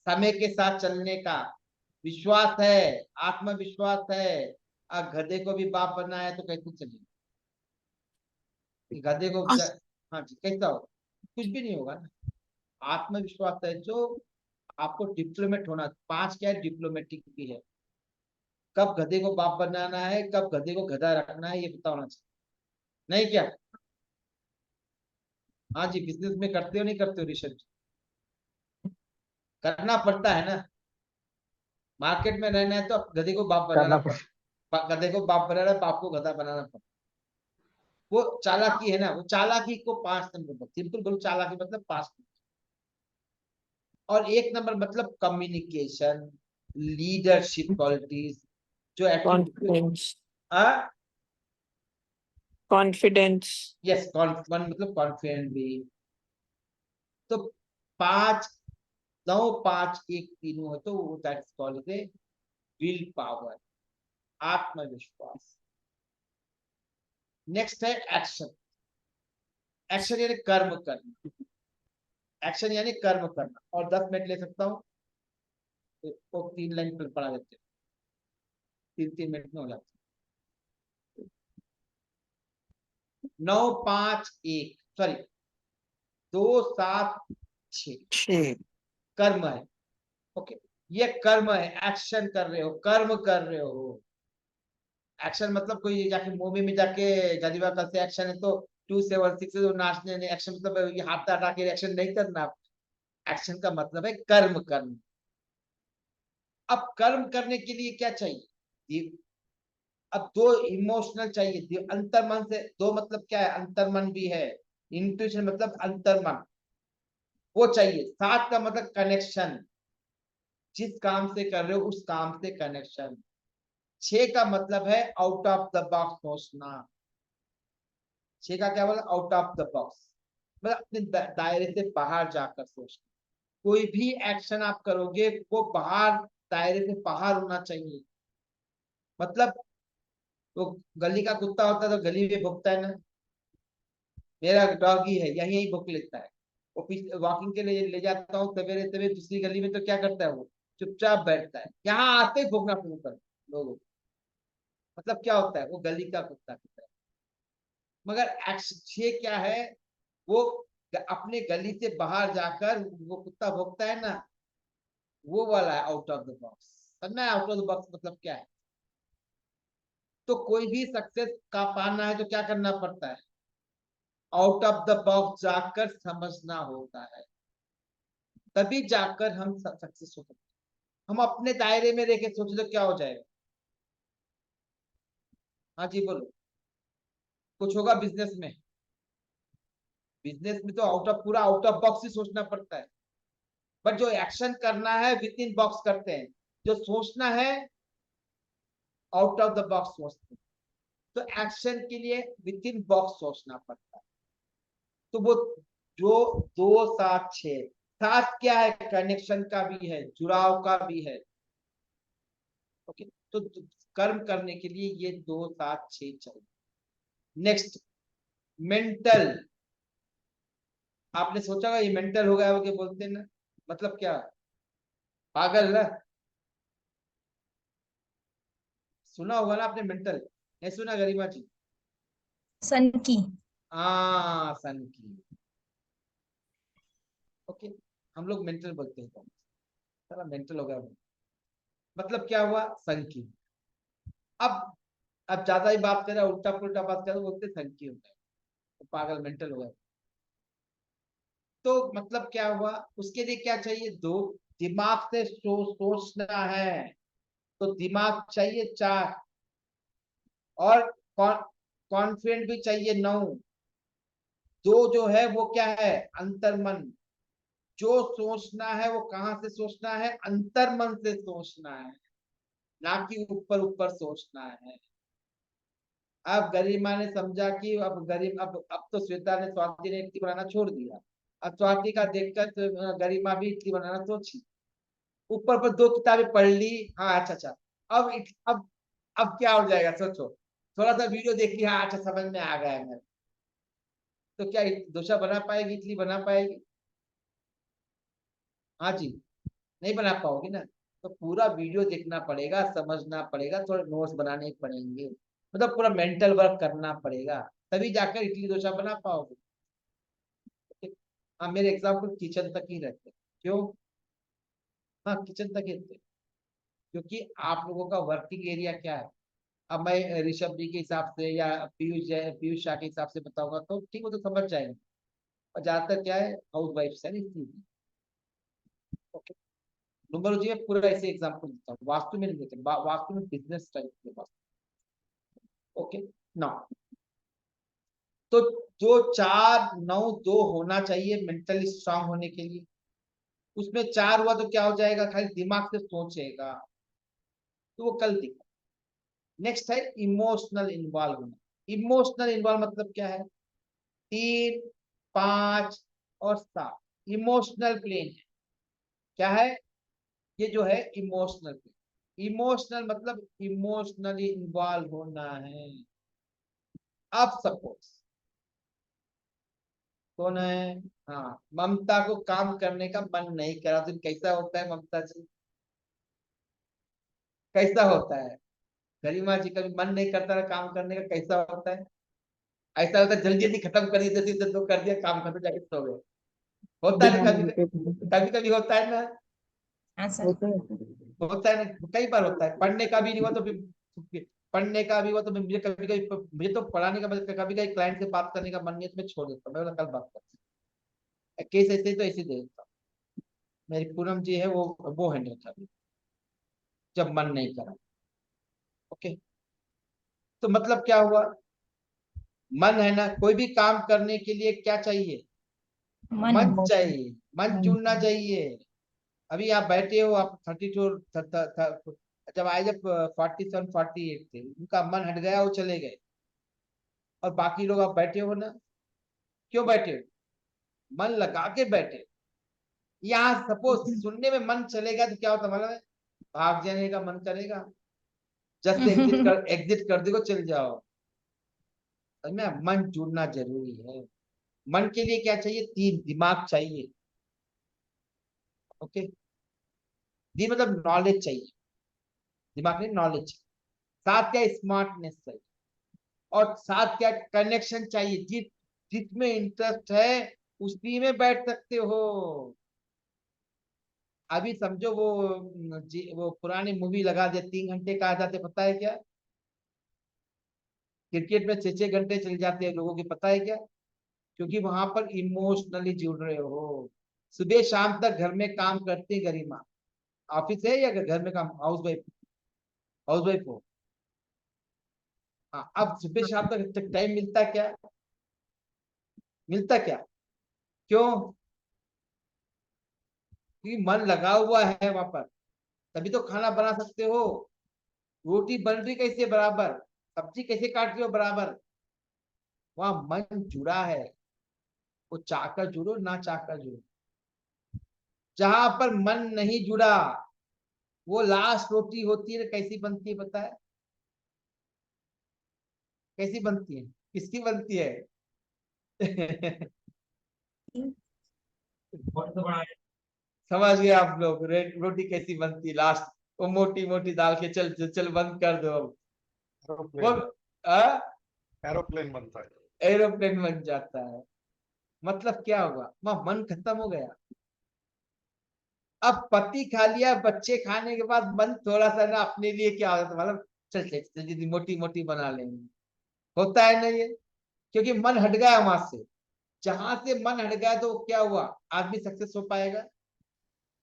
समय के साथ चलने का विश्वास है, आत्मविश्वास है। अब गधे को भी बाप बनना है तो कैसे चलेगा, गधे को हाँ जी कैसा होगा, कुछ भी नहीं होगा ना। आत्मविश्वास है जो आपको डिप्लोमेट होना, 5 क्या है डिप्लोमेटिक भी है। कब गधे को बाप बनाना है, कब गधे को गधा रखना है, ये पता होना चाहिए, नहीं क्या। हाँ जी, बिजनेस में करते हो नहीं करते हो रिसर्च, करना पड़ता है ना। मार्केट में रहना है तो गधे को बाप बनाना करना पड़ता, गधे को बाप बनाना, बाप को गधा बनाना पड़ता। वो चालाकी है ना, वो चालाकी को 5 नंबर, सिंपल बोलो चालाकी मतलब 5 नंबर। और 1 नंबर मतलब कम्युनिकेशन, लीडरशिप क्वालिटीज, जो एटीट्यूड। कॉन्फिडेंस। हाँ कॉन्फिडेंस। यस, कॉन्फिडेंट मतलब कॉन्फिडेंट भी। तो 5 9 5 1 तीनों है तो that's called a will power, आत्मविश्वास। नेक्स्ट है एक्शन। एक्शन यानी कर्म करना, एक्शन यानी कर्म करना। और 10 मिनट ले सकता हूँ तो 3 लाइन पर पढ़ा देते, 3 मिनट में हो जाता। 9 5 1 सॉरी 2 7 6 6। कर्म है। ओके, ये कर्म है, एक्शन कर रहे हो, कर्म कर रहे हो। एक्शन मतलब कोई जाके मूवी में जाके गरीबा का से एक्शन है तो 276 से नाचने नहीं, एक्शन मतलब ये हाथ हटा के एक्शन नहीं करना। एक्शन का मतलब है कर्म करना। अब कर्म करने के लिए क्या चाहिए, अब 2 इमोशनल चाहिए, अंतर मन से। 2 मतलब क्या है, अंतर मन भी है, इंट्यूशन मतलब अंतर मन, वो चाहिए। 7 का मतलब कनेक्शन, जिस काम से कर रहे हो उस काम से कनेक्शन। 6 का मतलब है आउट ऑफ द बॉक्स सोचना। 6 का क्या बोला, आउट ऑफ द बॉक्स मतलब अपने दायरे से बाहर जाकर सोचना। कोई भी एक्शन आप करोगे वो बाहर, दायरे से बाहर होना चाहिए। मतलब वो गली का कुत्ता होता है तो गली में भुगता है ना, मेरा डॉगी है यही यही भुक लेता है। वो पीछे वॉकिंग के लिए ले जाता हूँ सवेरे सवेरे दूसरी गली में तो क्या करता है, वो चुपचाप बैठता है, यहाँ आते ही भोगना शुरू कर लोगों को। मतलब क्या होता है, वो गली का कुत्ता की तरह। मगर एक्शन क्या है, वो अपने गली से बाहर जाकर वो कुत्ता भोगता है ना, वो वाला है आउट ऑफ द बॉक्स। समझना है आउट ऑफ द बॉक्स मतलब क्या है। तो कोई भी सक्सेस का पाना है तो क्या करना पड़ता है, आउट ऑफ द बॉक्स जाकर समझना होता है, तभी जाकर हम सक्सेस हो सकते हैं। हम अपने दायरे में रह के सोचे तो क्या हो जाएगा। हाँ जी बोलो, कुछ होगा बिजनेस में, बिजनेस में तो पूरा आउट ऑफ बॉक्स ही सोचना पड़ता है, बट जो एक्शन करना है विद इन बॉक्स करते हैं, जो सोचना है आउट ऑफ द बॉक्स सोचते हैं। तो एक्शन के लिए विद इन बॉक्स सोचना पड़ता है। तो वो जो 2 7 6 सात क्या है, कनेक्शन का भी है, जुड़ाव का भी है। ओके, तो कर्म करने के लिए ये 2 7 6 चाहिए। नेक्स्ट मेंटल, आपने सोचा होगा ये मेंटल हो गया, वो क्या बोलते हैं ना, मतलब क्या, पागल ना, सुना होगा ना आपने मेंटल, नहीं सुना गरिमा जी? सन की। हाँ, सन की। ओके, हम लोग मेंटल बोलते हैं, सारा मेंटल हो गया, मतलब क्या हुआ, सन की। अब ज्यादा ही बात कर रहा है, उल्टा पुल्टा बात कर रहा है, बोलते सन की होता है, तो पागल मेंटल हो गया। तो मतलब क्या हुआ, उसके लिए क्या चाहिए, 2 दिमाग से सोचना है, तो दिमाग चाहिए 4, और कॉन्फिडेंट भी चाहिए 9। 2 जो है वो क्या है, अंतर्मन। जो सोचना है वो कहाँ से सोचना है, अंतर्मन से सोचना है, ना कि ऊपर ऊपर सोचना है। अब गरिमा ने समझा कि अब तो श्वेता ने, स्वाति ने इडली बनाना छोड़ दिया, अब स्वाति का देखकर तो गरिमा भी इडली बनाना सोची, ऊपर पर 2 किताबें पढ़ ली। हाँ, अच्छा, अब अब क्या हो जाएगा, सोचो, थोड़ा सा वीडियो देख ली, हाँ अच्छा समझ में आ गया है, तो क्या डोसा बना पाएगी, इडली बना पाएगी? हाँ जी, नहीं बना पाओगी ना। तो पूरा वीडियो देखना पड़ेगा, समझना पड़ेगा, थोड़े नोट्स बनाने पड़ेंगे, मतलब पूरा मेंटल वर्क करना पड़ेगा, तभी जाकर इडली डोसा बना पाओगे। हाँ, मेरे एग्जाम्पल किचन तक ही रहते, क्यों? हाँ, किचन तक ही रहते, क्योंकि आप लोगों का वर्किंग एरिया क्या है। अब मैं ऋषभ जी के हिसाब से या पीयूष शाह के हिसाब से बताऊंगा तो ठीक, वो तो समझ जाएंगे, और ज्यादातर क्या है, हाउस वाइफ है ना। ओके, न्यूमरोलॉजी में पूरा ऐसे एग्जांपल देता हूँ, वास्तु में नहीं देते, वास्तु में बिजनेस टाइप के वास्तु। ओके ना, तो जो 4 9 2 होना चाहिए मेंटली स्ट्रांग होने के लिए, उसमें 4 हुआ तो क्या हो जाएगा, खाली दिमाग से सोचेगा, तो वो कल दिखा। नेक्स्ट है इमोशनल इन्वॉल्वमेंट। इमोशनल इन्वॉल्व मतलब क्या है, 3 5 और 7 इमोशनल प्लेन है। क्या है, ये जो है इमोशनल प्लेन। इमोशनल मतलब इमोशनली इन्वॉल्व होना है। अब सपोज कौन है, हाँ, ममता को काम करने का मन नहीं करा, तो कैसा होता है ममता जी, कैसा होता है? गरिमा जी कभी मन नहीं करता है काम करने का, कैसा होता है? ऐसा होता है जल्दी जल्दी खत्म करिए, जैसे तो कर दिया काम, खत्म, जाके सो गए, होता है ना, कभी कभी कभी होता है ना, हाँ सर। होता है ना, कई बार होता है। पढ़ने का भी नहीं हुआ तो फिर, पढ़ने का भी हुआ तो मुझे कभी कभी, मुझे तो पढ़ाने का, कभी कभी क्लाइंट से बात करने का मन नहीं है तो मैं छोड़ देता हूँ, मैं बोला कल बात करता हूँ, केस ऐसे तो ऐसे दे देता हूँ। मेरी पूनम जी है, वो हैंडल कर, जब मन नहीं करा। ओके, तो मतलब क्या हुआ, मन है ना, कोई भी काम करने के लिए क्या चाहिए, मन। मन चाहिए, मन चुनना चाहिए। अभी आप बैठे हो, आप 32 जब आए, जब 47 48 थे, उनका मन हट गया, वो चले गए, और बाकी लोग आप बैठे हो ना, क्यों बैठे हो, मन लगा के बैठे। यहाँ सपोज सुनने में मन चलेगा तो क्या होता, मतलब भाग जाने का मन करेगा, जस्ट एग्जिट कर दो, चल जाओ। समझ में? मन जुड़ना जरूरी है। मन के लिए क्या चाहिए, 3 दिमाग चाहिए। ओके, दी मतलब नॉलेज चाहिए, दिमाग नहीं, नॉलेज। साथ क्या, स्मार्टनेस चाहिए, और साथ क्या, कनेक्शन चाहिए। जिसमें इंटरेस्ट है उसी में बैठ सकते हो। अभी समझो वो पुरानी मूवी लगा दे, 3 घंटे का आ जाते, पता है क्या, क्रिकेट में 6 6 घंटे चल जाते हैं लोगों के, पता है क्या? क्योंकि वहां पर इमोशनली जुड़ रहे हो। सुबह शाम तक घर में काम करते हैं गरिमा, ऑफिस है या घर में काम, हाउस वाइफ हो। हाँ, अब सुबह शाम तक टाइम मिलता क्या, मिलता क्या? क्यों? क्योंकि मन लगा हुआ है वहां पर, तभी तो खाना बना सकते हो। रोटी बन रही कैसे बराबर, सब्जी कैसे काट रहे हो बराबर, वहां मन जुड़ा है। वो चाहकर जुड़ो ना चाहकर जुड़ो। जहां पर मन नहीं जुड़ा, वो लास्ट रोटी होती है, कैसी बनती है पता है? कैसी बनती है, किसकी बनती है? समझ गए आप लोग? रोटी कैसी बनती है लास्ट? वो मोटी मोटी दाल के, चल चल चल बंद कर दो अब। वो एरोप्लेन एरोप्लेन बनता है। एरोप्लेन बन जाता है। मतलब क्या होगा, वह मन खत्म हो गया। अब पति खा लिया, बच्चे खाने के बाद मन थोड़ा सा ना अपने लिए क्या होता है, मतलब चल चल चल जल्दी मोटी मोटी बना लेंगे, होता है ना ये? क्योंकि मन हट गया वहां से। जहां से मन हट गया तो क्या हुआ, आदमी सक्सेस हो पाएगा?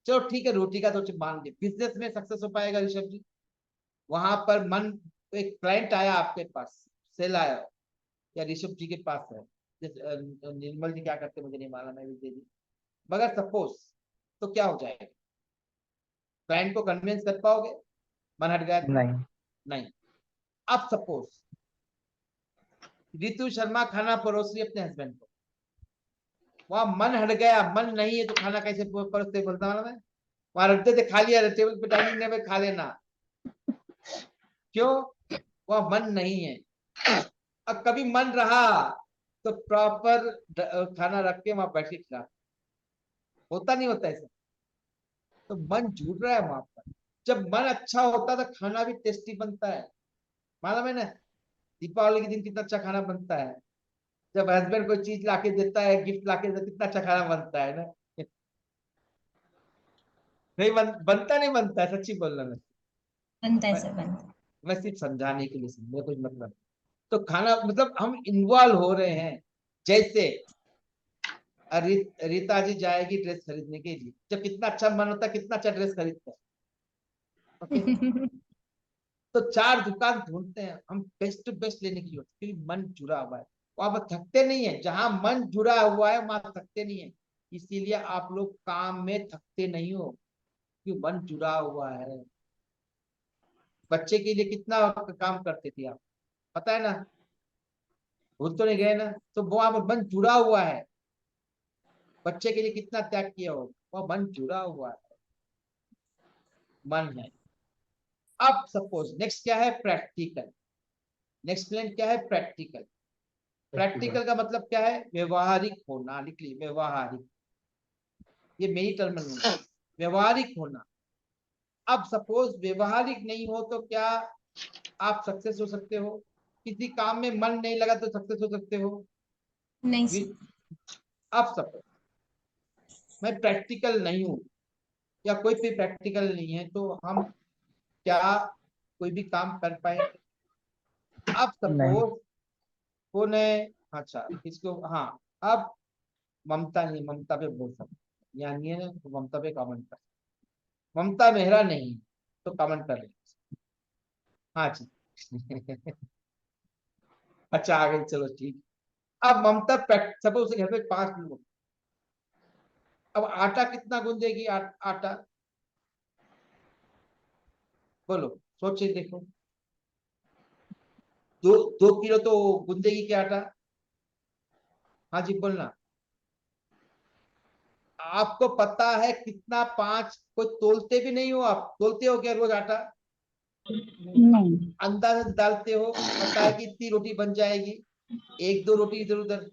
चलो ठीक है, रोटी का तो मान लिया, बिजनेस में सक्सेस हो पाएगा ऋषभ जी? वहां पर मन, एक क्लाइंट आया आपके पास, सेल आया, या ऋषभ जी के पास है, निर्मल जी क्या करते मुझे नहीं मालूम है, विजय जी, मगर सपोज, तो क्या हो जाएगा? क्लाइंट को कन्विंस कर पाओगे? मन हट गया तो? नहीं। नहीं। अब सपोज रितु शर्मा खाना परोस रही अपने हस्बैंड को, वहां मन हट गया, मन नहीं है तो खाना कैसे परोसते, बोलता हूं मैं, वहां रखते थे, खा लिया टेबल पे, डाइनिंग टेबल खा लेना। क्यों? वह मन नहीं है। अब कभी मन रहा तो प्रॉपर खाना रख के वहां बैठ के खिला, होता नहीं होता ऐसा? तो मन जुड़ रहा है वहां पर। जब मन अच्छा होता है तो खाना भी टेस्टी बनता है। मालूम है ना, दीपावली के दिन कितना अच्छा खाना बनता है, जब हस्बैंड कोई चीज लाके देता है, गिफ्ट लाके देता है, कितना अच्छा खाना बनता है ना? नहीं बनता नहीं बनता है, सच्ची बोल रहा बनता है मैं सर, बनता है। मैं सिर्फ समझाने के लिए, मेरा कुछ मतलब। तो खाना मतलब हम इन्वॉल्व हो रहे हैं। जैसे रीता जी जाएगी ड्रेस खरीदने के लिए, जब कितना अच्छा मन होता है, कितना अच्छा ड्रेस खरीदते हैं। ओके, तो चार दुकान ढूंढते हैं हम, बेस्ट टू बेस्ट लेने की जरूरत, क्योंकि मन जुड़ा हुआ है। वहां पर थकते नहीं है, जहां मन जुड़ा हुआ है वहां थकते नहीं है। इसीलिए आप लोग काम में थकते नहीं हो, क्योंकि मन जुड़ा हुआ है। बच्चे के लिए कितना काम करते थे आप, पता है ना? भूल तो नहीं गए ना? तो वहां पर मन जुड़ा हुआ है। बच्चे के लिए कितना त्याग किया हो, वह मन जुड़ा हुआ है, मन है। अब सपोज नेक्स्ट क्या है, प्रैक्टिकल। नेक्स्ट प्लान क्या है, प्रैक्टिकल। प्रैक्टिकल का मतलब क्या है, व्यवहारिक होना। लिख लीजिए, व्यवहारिक, ये मेरी टर्मिनोलॉजी, व्यवहारिक होना। अब सपोज व्यवहारिक नहीं हो तो क्या आप सक्सेस हो सकते हो? किसी काम में मन नहीं लगा तो सक्सेस हो सकते हो? नहीं सर। अब सपोज मैं प्रैक्टिकल नहीं हूं, या कोई भी प्रैक्टिकल नहीं है, तो हम क्या कोई भी काम कर पाए? अब नहीं। सपोज कौन है, अच्छा इसको, हाँ, अब ममता नहीं, ममता पे बोल सकते, यानी है ना, तो ममता पे कमेंट कर, ममता मेहरा नहीं तो कमेंट कर ले। हाँ जी। अच्छा आ गई, चलो ठीक। अब ममता सपोज उसके घर पे 5 लोग, अब आटा कितना गूंदेगी? आटा बोलो, सोचे देखो, 2 2 किलो तो गूंदेगी क्या आटा? हाँ जी बोलना। आपको पता है कितना? 5, कोई तोलते भी नहीं हो आप? तोलते हो क्या रोज आटा? नहीं। अंदाजा से डालते हो, पता है कि इतनी रोटी बन जाएगी, 1 2 रोटी इधर उधर।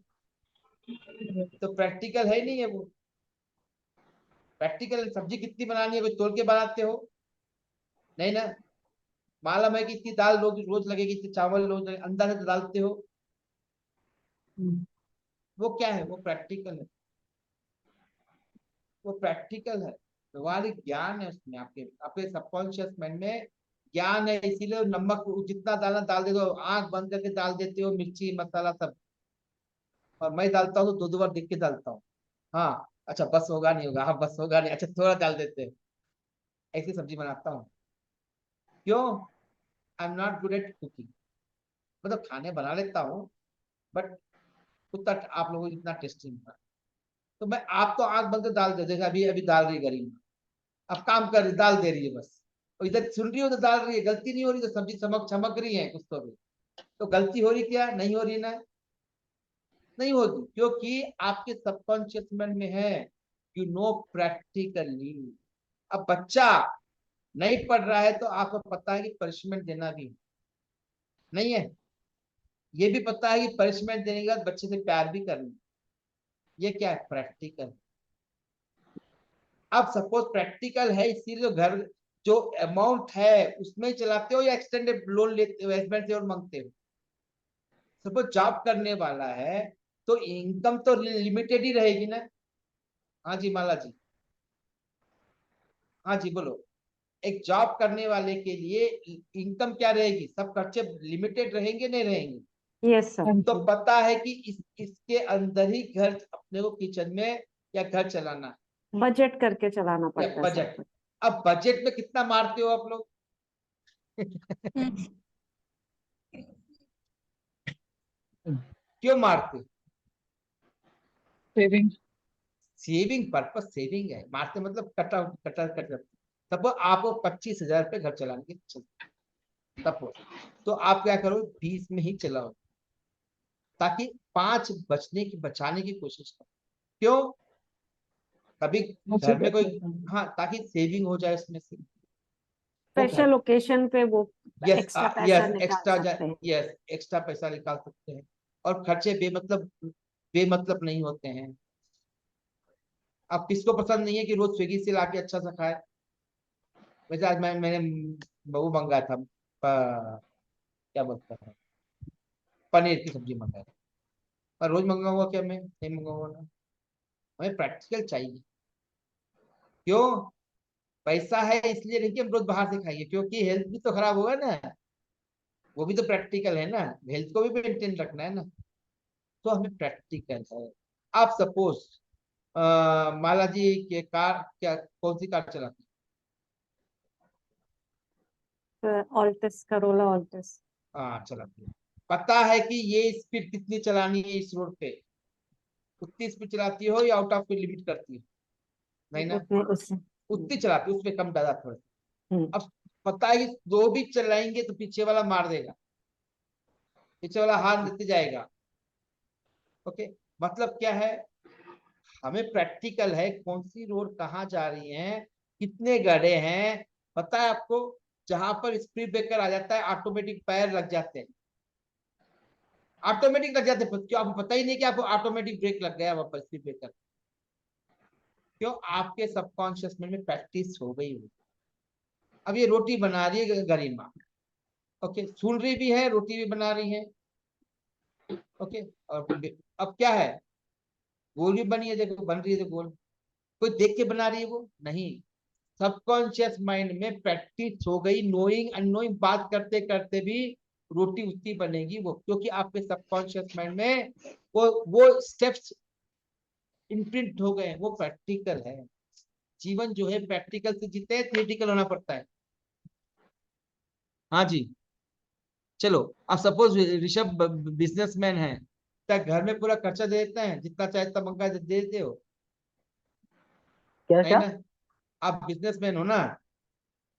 तो प्रैक्टिकल है नहीं है वो। प्रैक्टिकल सब्जी कितनी बनानी है, कोई तोल के बनाते हो? नहीं ना। मालूम है कि इतनी दाल रोज रोज लगेगी, इतनी चावल रोज लगेगी, अंदाजा से डालते हो। वो क्या है, वो प्रैक्टिकल है, वो प्रैक्टिकल है। व्यवहारिक ज्ञान है उसमें, आपके आपके सबकॉन्शियस माइंड में ज्ञान है। इसीलिए नमक जितना डालना डाल दे दो, आंख बंद करके डाल देते हो, मिर्ची मसाला सब। और मैं डालता हूँ तो 2 2 बार देख के डालता हूँ। हाँ अच्छा, बस होगा नहीं होगा, हाँ बस होगा नहीं, अच्छा थोड़ा डाल देते हैं। ऐसी सब्जी बनाता हूँ। क्यों? I am not good at cooking. मतलब खाने बना लेता हूँ, बट उतना आप लोगों को जितना टेस्टी नहीं बना। तो मैं आप तो आंख बंद कर दाल दे, जैसे अभी अभी डाल रही गरीब, अब काम कर रही, दाल दे रही है बस, और इधर सुन रही हो तो डाल रही है, गलती नहीं हो रही, तो सब्जी चमक चमक रही है कुछ तो भी, तो गलती हो रही क्या, नहीं हो रही ना, नहीं होगी, क्योंकि आपके सबकॉन्शियस माइंड में है, यू नो प्रैक्टिकली। अब बच्चा नहीं पढ़ रहा है तो आपको पता है कि पनिशमेंट देना भी नहीं है, ये भी पता है कि पनिशमेंट देने के बाद बच्चे से प्यार भी करना, ये क्या है, प्रैक्टिकल। अब सपोज प्रैक्टिकल है, इसीलिए जो घर जो अमाउंट है उसमें चलाते हो या एक्सटेंडेड लोन लेते हो, हस्बैंड से और मांगते हो। सपोज जॉब करने वाला है तो इनकम तो लिमिटेड ही रहेगी ना। हाँ जी माला जी, हाँ जी बोलो। एक जॉब करने वाले के लिए इनकम क्या रहेगी, सब खर्चे लिमिटेड रहेंगे नहीं रहेंगे। Yes sir. तो पता है कि इसके अंदर ही घर अपने को किचन में या घर चलाना है, बजट करके चलाना या पड़ता है बजट। सर। अब बजट में कितना मारते हो आप लोग? क्यों मारते? सेविंग। सेविंग पर्पस सेविंग है, मारते मतलब कटा कटा कटा। तब आपको 25,000 रुपये घर चलाने के चलते, तब तो आप क्या करो 20 में ही चलाओ, ताकि 5 बचाने की कोशिश करो। क्यों? कभी घर में कोई, हाँ, ताकि सेविंग हो जाए उसमें से, वो घर, स्पेशल ओकेशन पे वो यस एक्स्ट्रा पैसा यस निकाल एक्स्ट्रा, सकते हैं। यस एक्स्ट्रा पैसा निकाल सकते हैं। और खर्चे बेमतलब नहीं होते हैं। अब किसको पसंद नहीं है कि रोज स्विगी से लाके अच्छा सा खाए? वैसे आज मैंने बहू मंगाया था, क्या बोलता है, पनीर की सब्जी मंगाई, पर रोज मंगाऊंगा क्या? मैं नहीं मंगाऊंगा ना। हमें प्रैक्टिकल चाहिए। क्यों? पैसा है इसलिए नहीं कि हम रोज बाहर से खाइए, क्योंकि हेल्थ भी तो खराब होगा ना, वो भी तो प्रैक्टिकल है ना, हेल्थ को भी मेंटेन रखना है ना। तो हमें प्रैक्टिकल है। आप सपोज माला जी के कार, क्या कौन सी कार चलाती ऑल्टिस, करोला ऑल्टिस। है? हाँ चलाती है। पता है कि ये स्पीड कितनी चलानी है इस रोड पे, उतनी स्पीड चलाती हो या आउट ऑफ लिमिट करती है? नहीं ना, उतने उससे। उतनी चलाती है, उसमें कम ज्यादा थोड़ा। हम्म। अब पता है कि दो भी चलाएंगे तो पीछे वाला मार देगा, पीछे वाला हाथ देते जाएगा। ओके, मतलब क्या है, हमें प्रैक्टिकल है कौन सी रोड कहाँ जा रही है, कितने गड्ढे हैं, पता है आपको। जहां पर स्पीड ब्रेकर आ जाता है ऑटोमेटिक पैर लग जाते हैं, ऑटोमेटिक लग जाते हैं। क्यों? आपको पता ही नहीं कि आपको ऑटोमेटिक ब्रेक लग गया वहां पर स्पीड ब्रेकर। क्यों? आपके सबकॉन्शियस में प्रैक्टिस हो गई हो। अब ये रोटी बना रही है गरिमा, ओके, सुन रही भी है, रोटी भी बना रही है, ओके। और अब क्या है, गोल भी बनी है, देखो बन रही है, तो गोल कोई देख के बना रही है वो नहीं, सबकॉन्शियस माइंड में प्रैक्टिस हो गई, नोइंग अननोइंग बात करते करते भी रोटी उतनी बनेगी वो, क्योंकि आपके सबकॉन्शियस माइंड में वो स्टेप्स इम्प्रिंट हो गए, वो प्रैक्टिकल है। जीवन जो है प्रैक्टिकल से जीते हैं, थियोरिटिकल होना पड़ता है। हाँ जी, चलो। अब सपोज ऋषभ बिजनेसमैन है, क्या घर में पूरा खर्चा दे देते हैं, जितना चाहे उतना मंगा दे देते हो? क्या नहीं क्या? ना। आप बिजनेसमैन हो ना,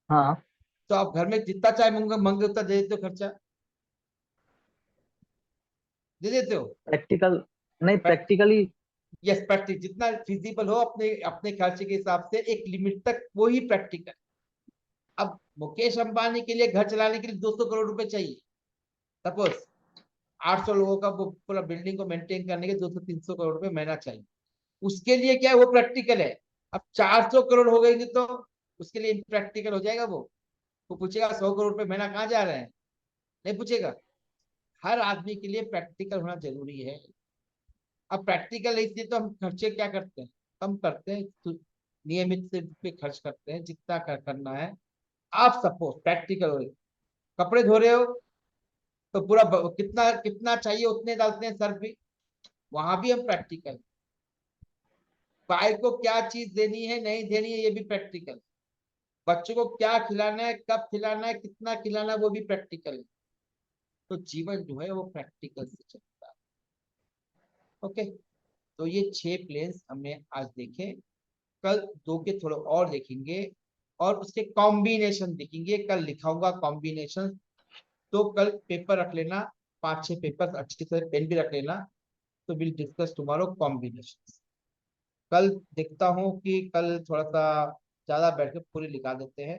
हाँ। तो आप घर में जितना चाहे मंगे उतना दे देते हो, खर्चा दे देते हो। प्रैक्टिकल नहीं, प्रैक्टिकली। यस, प्रैक्टिस जितना फिजिबल हो अपने अपने खर्चे के हिसाब से एक लिमिट तक, वो ही प्रैक्टिकल। अब मुकेश अंबानी के लिए घर चलाने के लिए 200 करोड़ रुपए चाहिए, सपोज 800 लोगों का वो पूरा बिल्डिंग को मेंटेन करने के 200-300 करोड़ रुपए महीना चाहिए। उसके लिए क्या है, वो प्रैक्टिकल है। अब 400 करोड़ हो गई तो उसके लिए इम्प्रैक्टिकल हो जाएगा वो पूछेगा 100 करोड़ रुपए महीना कहाँ जा रहे हैं, नहीं पूछेगा। हर आदमी के लिए प्रैक्टिकल होना जरूरी है। अब प्रैक्टिकल है इसलिए तो हम खर्चे क्या करते हैं, कम करते हैं, तो नियमित से पे खर्च करते हैं जितना करना है। आप सपोज प्रैक्टिकल हो, कपड़े धो रहे हो तो पूरा कितना कितना चाहिए उतने डालते हैं सर्फ भी, वहां भी हम प्रैक्टिकल। गाय को क्या चीज देनी है नहीं देनी है, ये भी प्रैक्टिकल। बच्चों को क्या खिलाना है, कब खिलाना है, कितना खिलाना है, वो भी प्रैक्टिकल है। तो जीवन जो है वो प्रैक्टिकल से चलता है। ओके, तो ये 6 प्लेन्स हमने आज देखे, कल 2 के थोड़े और देखेंगे और उसके कॉम्बिनेशन देखेंगे, कल लिखाऊंगा कॉम्बिनेशन। तो कल पेपर रख लेना, 5-6 पेपर अच्छी तरह, पेन भी रख लेना। तो विल डिस्कस टुमारो कॉम्बिनेशन। कल देखता हूँ कि कल थोड़ा सा ज्यादा बैठ के पूरी लिखा देते हैं,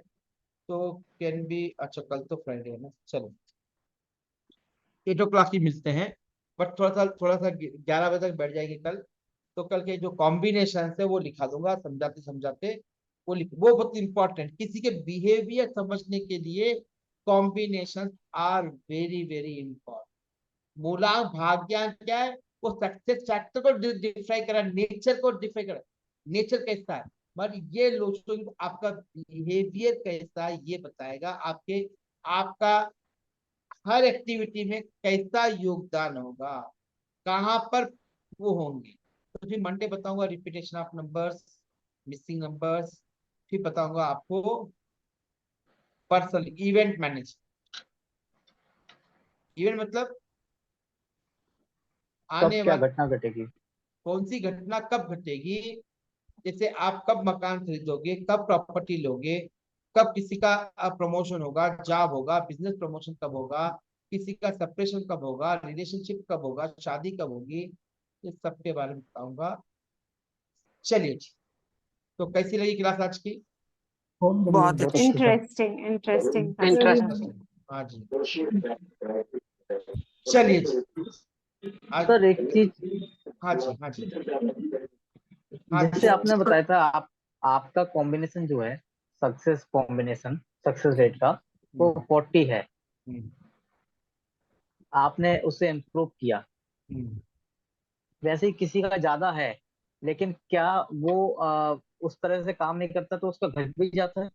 तो कैन बी। अच्छा कल तो फ्राइडे है ना, चलो 8 o'clock ही मिलते हैं, बट थोड़ा सा 11 बजे तक बैठ जाएगी कल। तो कल के जो कॉम्बिनेशन है वो लिखा दूंगा समझाते समझाते। वो बहुत इंपॉर्टेंट, किसी के बिहेवियर समझने के लिए combination are very very important. मूलांक भाग्यांक क्या है, वो सक्सेस फैक्टर को डिफाइन करा, नेचर को डिफाइन करा, नेचर कैसा है, मगर ये लोग आपका बिहेवियर कैसा है ये बताएगा, आपका हर एक्टिविटी में कैसा योगदान होगा, कहां पर वो होंगे। तो फिर मंडे बताऊंगा repetition of numbers, missing numbers, फिर बताऊंगा आपको पर्सनल इवेंट मैनेज। इवेंट मतलब कब आने क्या वाला घटना घटेगी। कौन सी घटना कब घटेगी, जैसे आप कब मकान खरीदोगे, कब प्रॉपर्टी लोगे, कब किसी का प्रमोशन होगा, जॉब होगा, बिजनेस प्रमोशन कब होगा, किसी का सेपरेशन कब होगा, रिलेशनशिप कब होगा, शादी कब होगी, इस सब के बारे में बताऊंगा। चलिए जी, तो कैसी लगी क्लास आज की? बहुत अच्छी। इंटरेस्टिंग इंटरेस्टिंग था सर। हाँ जी, चलिए जी आज। सर एक चीज, हाँ जी हाँ जी हाँ जैसे जी। आपने बताया था, आपका कॉम्बिनेशन जो है, सक्सेस कॉम्बिनेशन, सक्सेस रेट का वो 40 है, हम्म, आपने उसे इम्प्रूव किया। हम्म। वैसे ही किसी का ज्यादा है, लेकिन क्या वो उस तरह से काम नहीं करता तो उसका घट भी जाता है।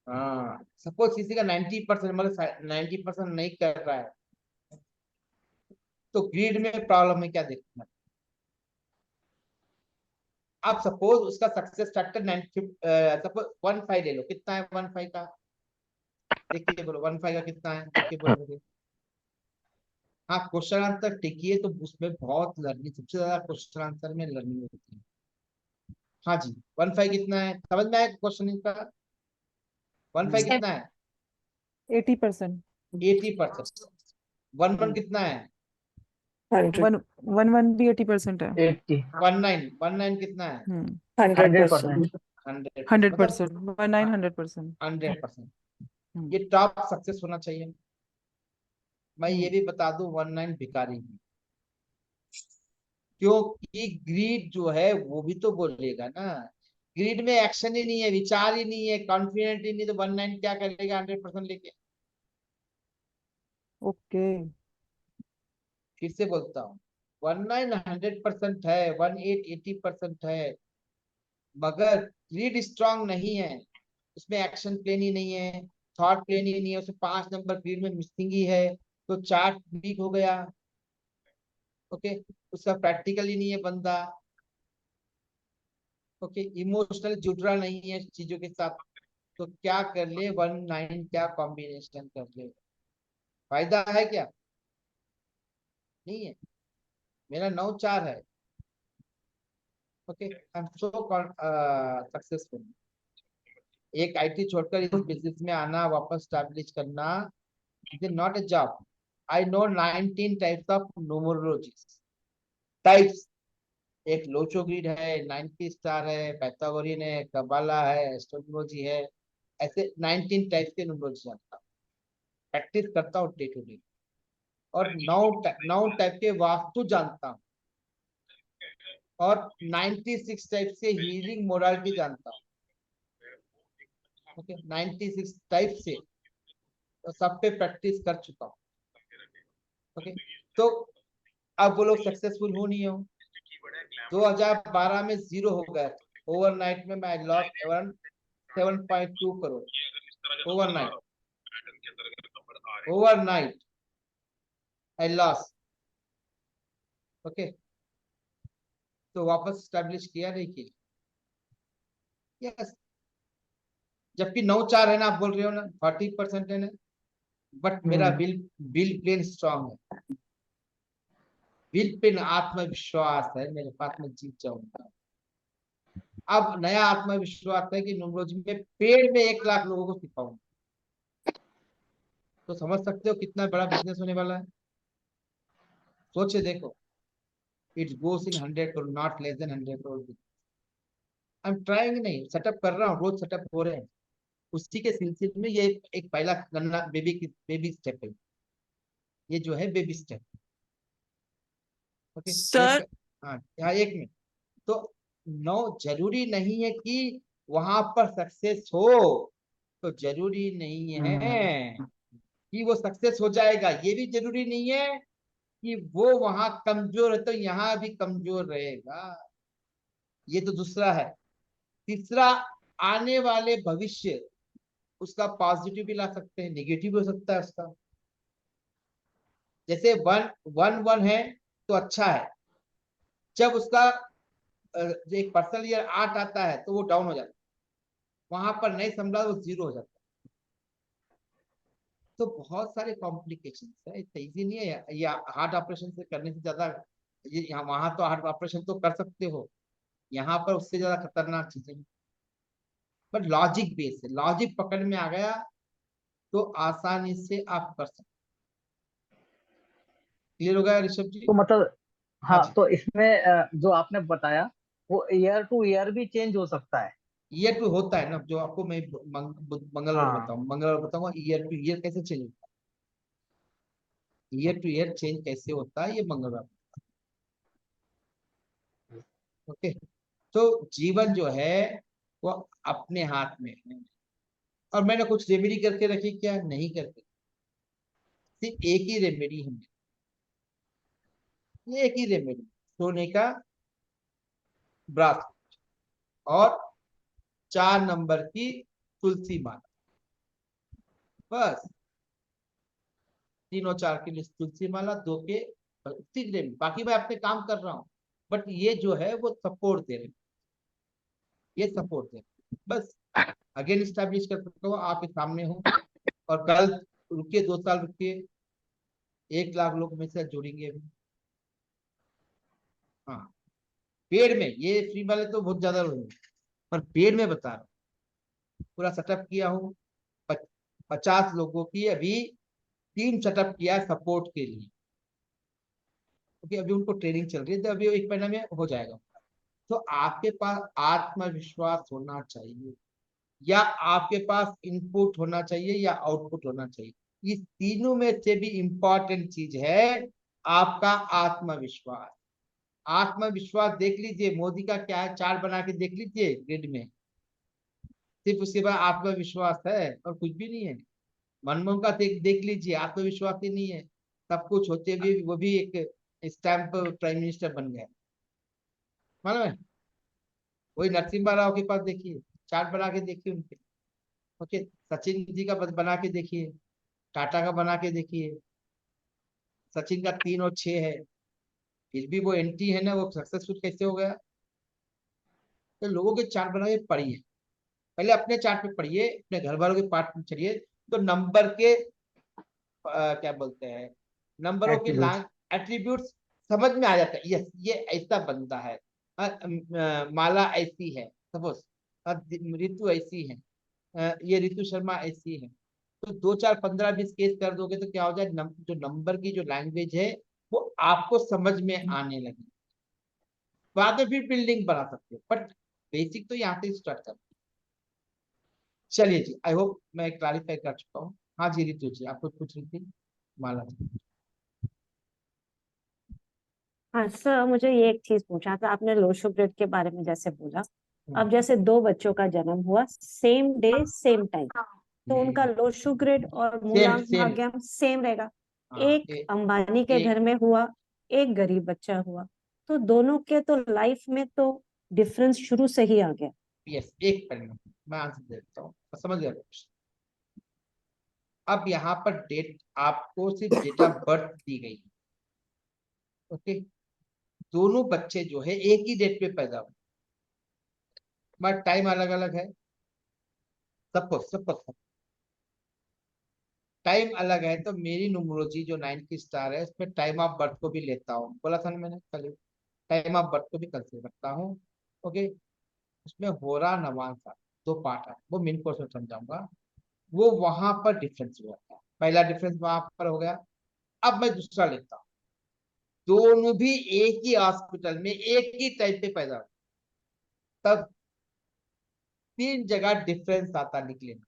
हाँ, सपोज किसी का 90% मतलब 90% नहीं कर रहा है, तो ग्रीड में प्रॉब्लम है क्या देखना। आप सपोज उसका सक्सेस फैक्टर 90, सपोज 15 ले लो, कितना है 15 का, देखिए बोलो 15 का कितना है, देखिए बोलो मुझे। हाँ, क्वेश्चन आंसर टिकिए, तो उसमें बहुत लर्निंग, सबसे ज्यादा क्वेश्चन आंसर में लर्निंग होती है। हाँ जी, 15 कितना है, समझ में आया क्वेश्चन इसका? 15 कितना है? 80%। 80%। 11 कितना है? 100 वन भी 80% है। 80, 19 कितना है? 100%। 100%, 100%। मतलब 100%। 100%। ये टॉप सक्सेस होना चाहिए। मैं ये भी बता दूं 19 भिखारी है, क्योंकि ग्रीड जो है वो भी तो बोलेगा ना, ग्रीड में एक्शन ही नहीं है, विचार ही नहीं है, कॉन्फिडेंट ही नहीं, तो 19 क्या करेगा 100% लेके? ओके। फिर से बोलता हूँ, 19 100% है, 18 80% है, मगर ग्रीड स्ट्रांग नहीं है, उसमें एक्शन प्लेन ही नहीं है, थॉट प्लेन ही नहीं है, उसमें 5 नंबर ग्रीड में मिसिंग ही है, तो चार्ट वीक हो गया। ओके, उसका प्रैक्टिकल ही नहीं है बंदा। ओके, इमोशनल जुड़ रहा नहीं है चीजों के साथ, तो क्या कर ले 19 क्या कॉम्बिनेशन कर ले, फायदा है क्या? नहीं है। मेरा 9-4 है। Okay, I am so successful. एक आईटी छोड़कर इस बिजनेस में आना, वापस स्टैब्लिश करना, it is not a job. I know 19 types of numerologies types. एक लोचो ग्रिड है, 90 स्टार है, पैथागोरियन है, कबाला है, एस्ट्रोलॉजी है, ऐसे 19 टाइप के न्यूमरोलॉजी जानता हूँ, प्रैक्टिस करता हूँ डे टू डे। और 9 टाइप के वास्तु जानता हूँ, और 96 टाइप से हीलिंग मोडालिटी जानता हूँ। ओके, 96 टाइप से तो सब पे प्रैक्टिस कर चुका हूँ। ओके, तो अब वो लोग सक्सेसफुल हो नहीं हो। 2012 में 0 हो गया, ओवरनाइट में मैं लॉस 7.2 करोड़, ओवरनाइट, ओवरनाइट आई लॉस। ओके, तो वापस स्टैब्लिश किया नहीं किया? यस, जबकि 9-4 है ना, आप बोल रहे हो ना 40% है ना, बट मेरा बिल बिल प्लेन स्ट्रांग है, विल पिन आत्मविश्वास है मेरे पास, मैं जीत जाऊंगा। अब नया आत्मविश्वास है कि न्यूमरोलॉजी में पेड़ में 1 लाख लोगों को सिखाऊंगा। तो समझ सकते हो कितना बड़ा बिजनेस होने वाला है। सोचे देखो, it goes in 100 crore, not less than 100 crore. I am trying, नहीं सेटअप कर रहा हूँ, रोज सेटअप हो रहे हैं। उसी के सिलसिले में ये एक पहला गन्ना बेबी स्टेप है। ये जो है बेबी स्टेप। ओके सर हाँ यहाँ 1 मिनट। तो नो, जरूरी नहीं है कि वहां पर सक्सेस हो, तो जरूरी नहीं है कि वो सक्सेस हो जाएगा। ये भी जरूरी नहीं है कि वो वहां कमजोर है तो यहाँ भी कमजोर रहेगा। ये तो दूसरा है। तीसरा, आने वाले भविष्य उसका पॉजिटिव भी ला सकते हैं, नेगेटिव भी हो सकता है उसका। जैसे 1 1 1 है तो अच्छा है, जब उसका जो एक पर्सनल ईयर 8 आता है तो वो डाउन हो जाता है, वहां पर नहीं संभला वो 0 हो जाता है। तो बहुत सारे कॉम्प्लिकेशन है, इतना इजी नहीं है। या हार्ट ऑपरेशन से करने से ज्यादा, ये यहाँ वहां तो हार्ट ऑपरेशन तो कर सकते हो, यहाँ पर उससे ज्यादा खतरनाक चीजें। बट लॉजिक बेस है, लॉजिक पकड़ में आ गया तो आसानी से आप कर सकते। क्लियर हो गया ऋषभ जी? तो मतलब हाँ हाँ, जी। तो इसमें जो आपने बताया वो ईयर टू ईयर भी चेंज हो सकता है। ईयर टू होता है ना, जो आपको मैं मंगलवार हाँ। बताऊँ, मंगलवार बताऊंगा ईयर टू ईयर कैसे चेंज होता है। ईयर टू ईयर चेंज कैसे होता है ये मंगलवार। ओके, तो जीवन जो है वो अपने हाथ में है। और मैंने कुछ रेमेडी करके रखी क्या? नहीं करके, सिर्फ एक ही रेमेडी है, ये एक ही रेमेडी, सोने का ब्रास और 4 नंबर की तुलसी माला, बस। 3 और 4 के लिए तुलसी माला, 2 के तीन रेमेडी। बाकी मैं अपने काम कर रहा हूँ, बट ये जो है वो सपोर्ट दे रहे, ये सपोर्ट दे रहे। बस अगेन स्टैब्लिश कर सकता हूँ आपके सामने हूँ। और कल रुकिए, 2 साल रुकिए, 1 लाख लोग मेरे साथ जुड़ेंगे अभी। हाँ, पेड़ में ये फ्री वाले तो बहुत ज्यादा लोग हैं, पर पेड़ में बता रहा हूँ, पूरा सेटअप किया हूँ। 50 लोगों की अभी टीम सेटअप किया है सपोर्ट के लिए, क्योंकि अभी उनको ट्रेनिंग चल रही है, तो अभी 1 महीने में हो जाएगा। तो आपके पास आत्मविश्वास होना चाहिए, या आपके पास इनपुट होना चाहिए, या आउटपुट होना चाहिए। इस तीनों में से भी इंपॉर्टेंट चीज है आपका आत्मविश्वास। आत्मविश्वास देख लीजिए, मोदी का क्या है, चार्ट बना के देख लीजिए ग्रिड में, सिर्फ उसके बाद आत्मविश्वास है और कुछ भी नहीं है। मनमोहन का देख लीजिए, आत्मविश्वास ही नहीं है, सब कुछ होते हुए वो भी एक स्टैंप प्राइम मिनिस्टर बन गए, मालूम है। वही नरसिम्हा राव के पास देखिए, चार्ट बना के देखिए उनके। ओके, सचिन जी का बना के देखिए, टाटा का बना के देखिए, सचिन का 3 और 6 है, फिर भी वो एंटी है ना, वो सक्सेसफुल कैसे हो गया? तो लोगों के चार्ट बना के पढ़िए, पहले अपने चार्ट पे पढ़िए, अपने घर वालों के पार्ट में चलिए, तो नंबर के क्या बोलते हैं, नंबरों की Attributes। एट्रीब्यूट्स समझ में आ जाता है। यस, ये ऐसा बंदा है, माला ऐसी है सपोज, ऋतु ऐसी है, ये ऋतु शर्मा ऐसी है। तो 2 4 15 20 केस कर दोगे तो क्या हो जाए, जो नंबर की जो लैंग्वेज है वो आपको समझ में आने लगी। बाद में फिर बिल्डिंग बना सकते हो, बट बेसिक तो यहाँ से स्टार्ट कर। चलिए जी, आई होप मैं क्लैरिफाई कर चुका हूँ। हाँ जी रितु जी, आप कुछ पूछ रही थी माला जी। हाँ सर, मुझे ये एक चीज पूछा था, आपने लो शुगर के बारे में जैसे बोला। अब जैसे 2 बच्चों का जन्म हुआ सेम डे सेम टाइम, तो उनका लो शुगर और सेम मूलांक सेम भाग्यांक सेम रहेगा। हाँ एक अंबानी के घर में हुआ, एक गरीब बच्चा हुआ, तो दोनों के तो लाइफ में तो डिफरेंस शुरू से ही आ गया। यस, एक परिणाम मैं आंसर देता हूँ, समझ गया क्वेश्चन। अब यहाँ पर डेट, आपको सिर्फ डेट ऑफ बर्थ दी गई, ओके। दोनों बच्चे जो है एक ही डेट पे पैदा हुए, बट टाइम अलग अलग है। सपोज सपोज टाइम अलग है तो मेरी न्यूमरोलॉजी जो 9 की स्टार है उसमें टाइम ऑफ बर्थ को भी लेता हूँ, बोला था ना मैंने कल, टाइम ऑफ बर्थ को भी कंसिडर करता हूँ। ओके, उसमें होरा नवांसा 2 पार्ट है, वो मेन कोर्स में समझाऊंगा। वो वहां पर डिफरेंस हो जाता है, पहला डिफरेंस वहां पर हो गया। अब मैं दूसरा लेता हूँ, दोनों भी एक ही हॉस्पिटल में एक ही टाइप पे पैदा हुए, तब 3 जगह डिफरेंस आता निकलेगा।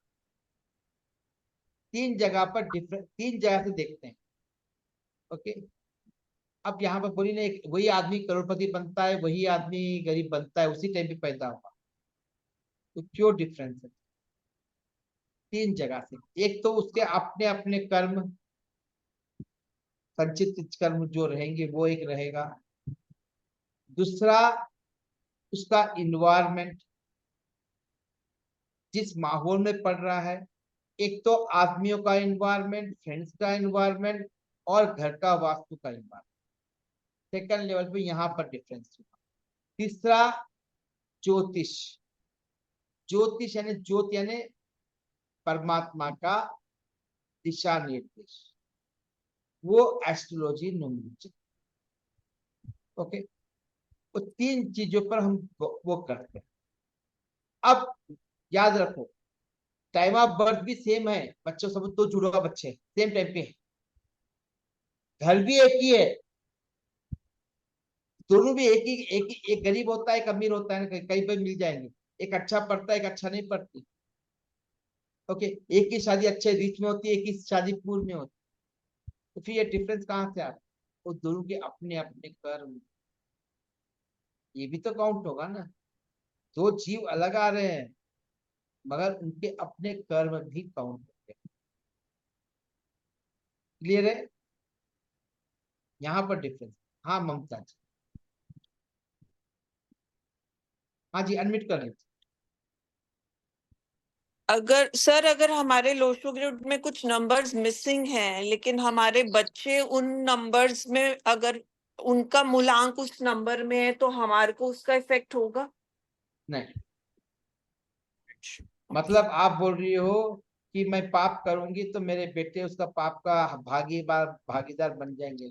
3 जगह पर डिफरेंस, 3 जगह से देखते हैं। ओके, अब यहाँ पर बोली नहीं, वही आदमी करोड़पति बनता है, वही आदमी गरीब बनता है, उसी टाइम पे पैदा हुआ, तो क्यों डिफरेंस है? 3 जगह से, एक तो उसके अपने अपने कर्म, संचित कर्म जो रहेंगे वो एक रहेगा, दूसरा उसका इन्वायरमेंट, जिस माहौल में पड़ रहा है, एक तो आदमियों का इन्वायरमेंट, फ्रेंड्स का इन्वायरमेंट, और घर का वास्तु का इन्वायरमेंट। सेकंड लेवल पे यहाँ पर डिफरेंस हुआ। तीसरा ज्योतिष, ज्योतिष यानी ज्योत यानी परमात्मा का दिशा निर्देश, वो एस्ट्रोलॉजी न्यूमरोलॉजी। ओके, वो 3 चीजों पर हम वो करते हैं। अब याद रखो, टाइम ऑफ बर्थ भी सेम है, बच्चों सब 2 जुड़वा बच्चे सेम टाइम पे, घर भी एक ही है, दोनों भी एक गरीब होता है, एक अमीर होता है, कहीं पे मिल जाएंगे, एक अच्छा पढ़ता है, एक अच्छा नहीं पढ़ती। ओके, एक की शादी अच्छे रिच में होती है, एक की शादी पूर में होती है, तो फिर ये डिफरेंस कहाँ से आ रहा है? वो दोनों के अपने अपने कर्म, ये भी तो काउंट होगा ना। 2 जीव अलग आ रहे हैं मगर उनके अपने कर्म भी काउंट होते हैं। क्लियर है? यहाँ पर डिफरेंस। हाँ ममता जी, हाँ जी, अनम्यूट कर लीजिए। अगर हमारे लोशो ग्रुप में कुछ नंबर्स मिसिंग हैं, लेकिन हमारे बच्चे उन नंबर्स में, अगर उनका मूलांक उस नंबर में है, तो हमारे को उसका इफेक्ट होगा? नहीं, मतलब आप बोल रही हो कि मैं पाप करूंगी तो मेरे बेटे उसका पाप का भागीदार बन जाएंगे?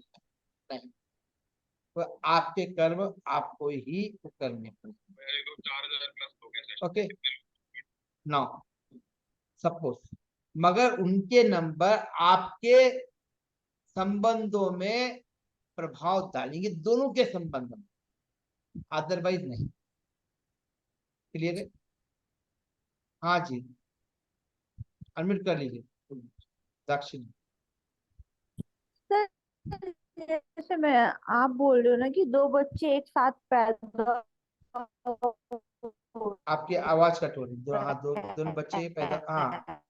नहीं, तो आपके कर्म आपको ही करने पड़ेंगे। ओके, नो सपोज, मगर उनके नंबर आपके संबंधों में प्रभाव डालेंगे, दोनों के संबंध में, अदरवाइज नहीं। क्लियर है? हाँ जी, अनम्यूट कर लीजिए दाक्षिणी। जैसे मैं, आप बोल रहे हो ना कि 2 बच्चे एक साथ पैदा आपकी आवाज कट हो रही, हाँ, दोनों बच्चे पैदा, हाँ,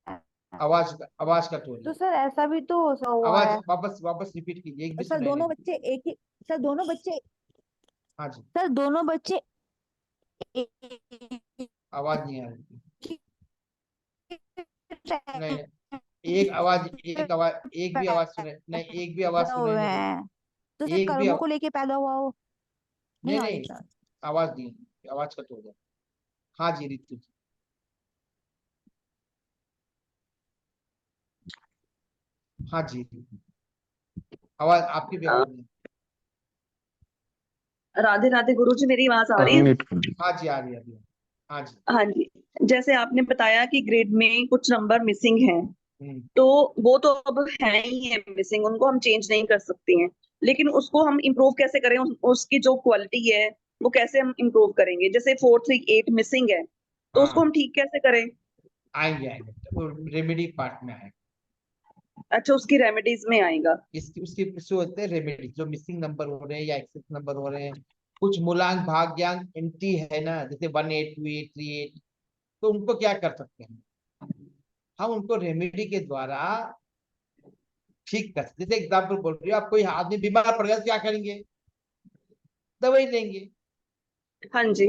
आवाज कट हो रही तो है। सर ऐसा भी तो हुआ आवाज है वापस रिपीट कीजिए, एक भी सर, सुनाई नहीं। दोनों बच्चे हाँ जी, सर दोनों बच्चे आवाज नहीं आ रही। नहीं, एक भी आवाज सुने नहीं, एक भी आवाज पैदा सुनाई हुए नहीं रही। हैं, तो सर एक भी कर्मों को लेके पैदा हुआ हो? नहीं नहीं आ रही नहीं, सर। आवाज नहीं, आवाज कट हो गया। हाँ जी रितु जी, हाँ जी, आवाज आपकी भी आवाज नहीं। राधे राधे गुरुजी, मेरी आवाज आ रही है? हाँ जी, आ रही है अभी। हाँ जी। हाँ जी, जैसे आपने बताया कि ग्रेड में कुछ नंबर मिसिंग हैं, हम्म, तो वो तो अब है ही है मिसिंग, उनको हम चेंज नहीं कर सकते हैं, लेकिन उसको हम इम्प्रूव कैसे करें? उसकी जो क्वालिटी है वो कैसे हम इम्प्रूव करेंगे? जैसे 438 मिसिंग है, तो उसको हाँ हम ठीक कैसे करें? आएंगे वो रेमेडी पार्ट में आएगा। अच्छा, उसकी रेमेडीज में आएगा। इसकी उसकी होते हैं रेमेडी, जो मिसिंग नंबर हो रहे हैं या एक्सेस नंबर हो रहे हैं, कुछ मूलांक भाग्यांक एंटी है ना, जैसे 182 38, तो उनको क्या कर सकते हैं हम? उनको रेमेडी के द्वारा ठीक कर सकते। जैसे एग्जाम्पल बोल रही हो, आप कोई आदमी बीमार पड़ गया तो क्या करेंगे? दवाई देंगे। हाँ जी।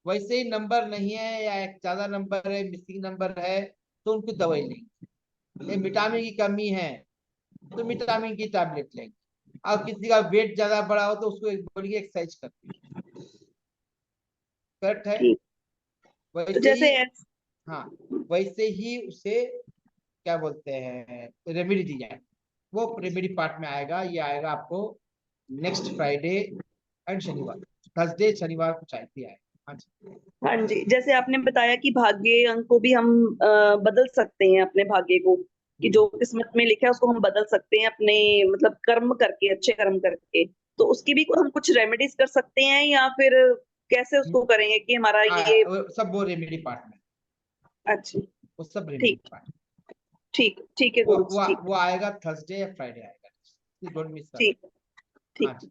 वैसे ही नंबर नहीं है या एक ज्यादा नंबर है, मिसिंग नंबर है, तो उनको दवाई लेंगे। विटामिन की कमी है तो विटामिन की टैबलेट लेंगे। और किसी का वेट ज्यादा बड़ा हो तो उसको बोलिए एक्सरसाइज कर। करेक्ट है? ठीक, तो वैसे जैसे ही, हाँ, वैसे ही उसे क्या बोलते हैं रेमेडी दी जाए, वो रेमेडी पार्ट में आएगा। ये आएगा आपको नेक्स्ट फ्राइडे एंड शनिवार, थर्सडे शनिवार को चाहिए आएगा। हाँ जी। हाँ जी, जैसे आपने बताया कि भाग्य अंक को भी हम बदल सकते हैं, अपने भाग्य को, कि जो किस्मत में लिखा है उसको हम बदल सकते हैं अपने मतलब कर्म करके, अच्छे कर्म करके। तो उसकी भी हम कुछ रेमेडीज कर सकते हैं, या फिर कैसे उसको करेंगे कि हमारा ये सब वो रेमेडी पार्ट में, अच्छा वो सब रेमेडी ठीक पार्ट, ठीक है गुरु जी, ठीक वो आएगा थर्सडे या फ्राइडे आएगा, डोंट मिस। ठीक हाँ ठीक। जी,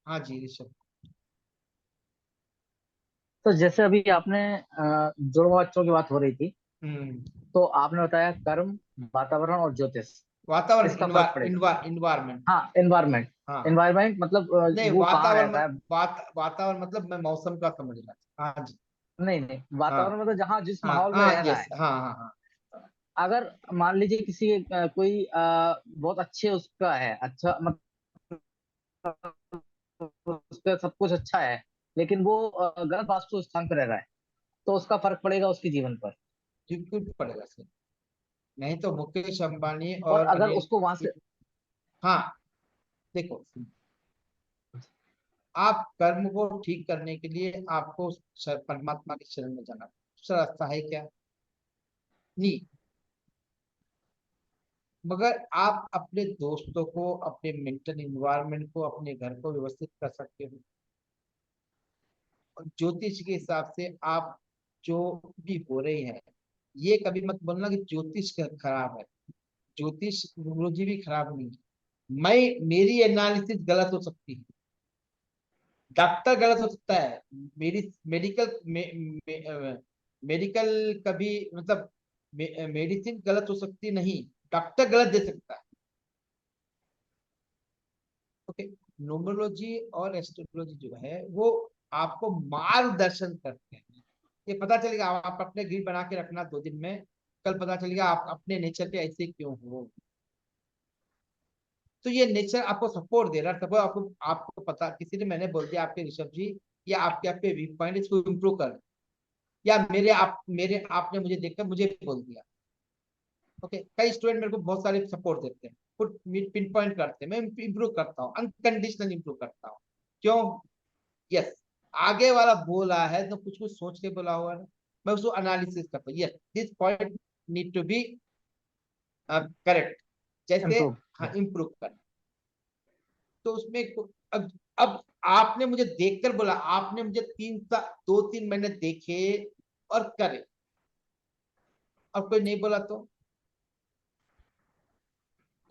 हाँ जी ऋषभ। तो जैसे अभी आपने जुड़वा बच्चों की बात हो रही थी, तो आपने बताया कर्म, वातावरण और ज्योतिष, वातावरण, इसका फर्क पड़ेगा। इन्वायरमेंट। हाँ, एनवायरमेंट। हाँ एनवायरमेंट मतलब नहीं, वो कहाँ वातावरण रहता है? वातावरण मतलब मैं मौसम का समझ रहा था। हाँ जी। नहीं नहीं, हाँ वातावरण मतलब जहाँ जिस हाँ माहौल में हाँ रह रहा यस, है। हाँ हाँ हाँ। अगर मान लीजिए किसी कोई बहुत अच्छे उसका है, अच्छा मतलब उसका सब कुछ अच्छा है, लेकिन वो गलत वास्तु स्थान पर रह रहा है, तो उसका फर्क पड़ेगा उसके जीवन पर। बिल्कुल पड़ेगा सर, नहीं तो मुकेश अंबानी और और अगर अनिल। उसको वहां से हाँ देखो, आप कर्म को ठीक करने के लिए आपको परमात्मा के शरण में जाना, दूसरा रास्ता है क्या? नहीं। मगर आप अपने दोस्तों को, अपने मेंटल इन्वायरमेंट को, अपने घर को व्यवस्थित कर सकते हो। और ज्योतिष के हिसाब से आप जो भी हो रहे हैं, ये कभी मत बोलना कि ज्योतिष खराब है। ज्योतिष न्यूमरोलॉजी भी खराब नहीं है। मेरी एनालिसिस गलत हो सकती है, डॉक्टर गलत हो सकता है, मेरी मेडिकल कभी मतलब मेडिसिन गलत हो सकती नहीं, डॉक्टर गलत दे सकता है। ओके, न्यूमरोलॉजी और एस्ट्रोलॉजी जो है वो आपको मार्गदर्शन करते हैं। ये पता चलेगा, आप अपने ग्रिड बना के रखना 2 दिन में, कल पता चलेगा आप अपने नेचर पे ऐसे क्यों हो। तो ये नेचर आपको सपोर्ट दे रहा है। सपोर्ट आपको आपको पता, किसी ने मैंने बोल दिया आपके ऋषभ जी, या आपके आपके वीक पॉइंट, इसको इम्प्रूव कर, या मेरे आपने मुझे देखकर मुझे बोल दिया। ओके, कई स्टूडेंट मेरे को बहुत सारे सपोर्ट देते हैं, खुद पिन पॉइंट करते हैं, मैं इम्प्रूव करता हूँ, अनकंडीशनल इम्प्रूव करता हूँ। क्यों? यस, आगे वाला बोला है तो कुछ कुछ सोच के बोला हुआ है, मैं उसको एनालिसिस करता हूँ। Yes, this point need to be correct, जैसे इम्प्रूव। हाँ इम्प्रूव कर। तो उसमें अब आपने मुझे देखकर बोला, आपने मुझे 2-3 महीने देखे और करे, और कोई नहीं बोला तो?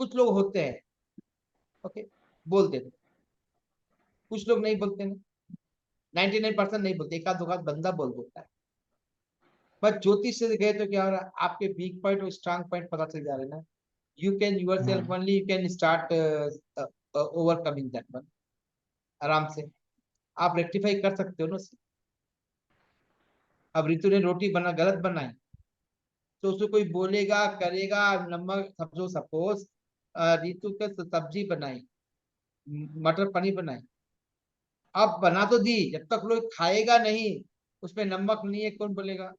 कुछ लोग होते हैं ओके बोल देते, कुछ लोग नहीं बोलते हैं, 99% नहीं बोलते, एक आध दो बंदा बोल देता है। पर ज्योतिष से गए तो क्या हो रहा है, आपके वीक पॉइंट और स्ट्रांग पॉइंट पता चल जा रहे ना। You can yourself only, you can start overcoming that one, आराम से आप रेक्टिफाई कर सकते हो ना। अब रितु ने रोटी गलत बनाई, तो उसको कोई बोलेगा करेगा, नमक समझो सपोज रितु के सब्जी बनाई, मटर पनीर बनाई, अब बना तो दी, जब तक लोग खाएगा नहीं, उसमें नमक नहीं है, कौन बोलेगा?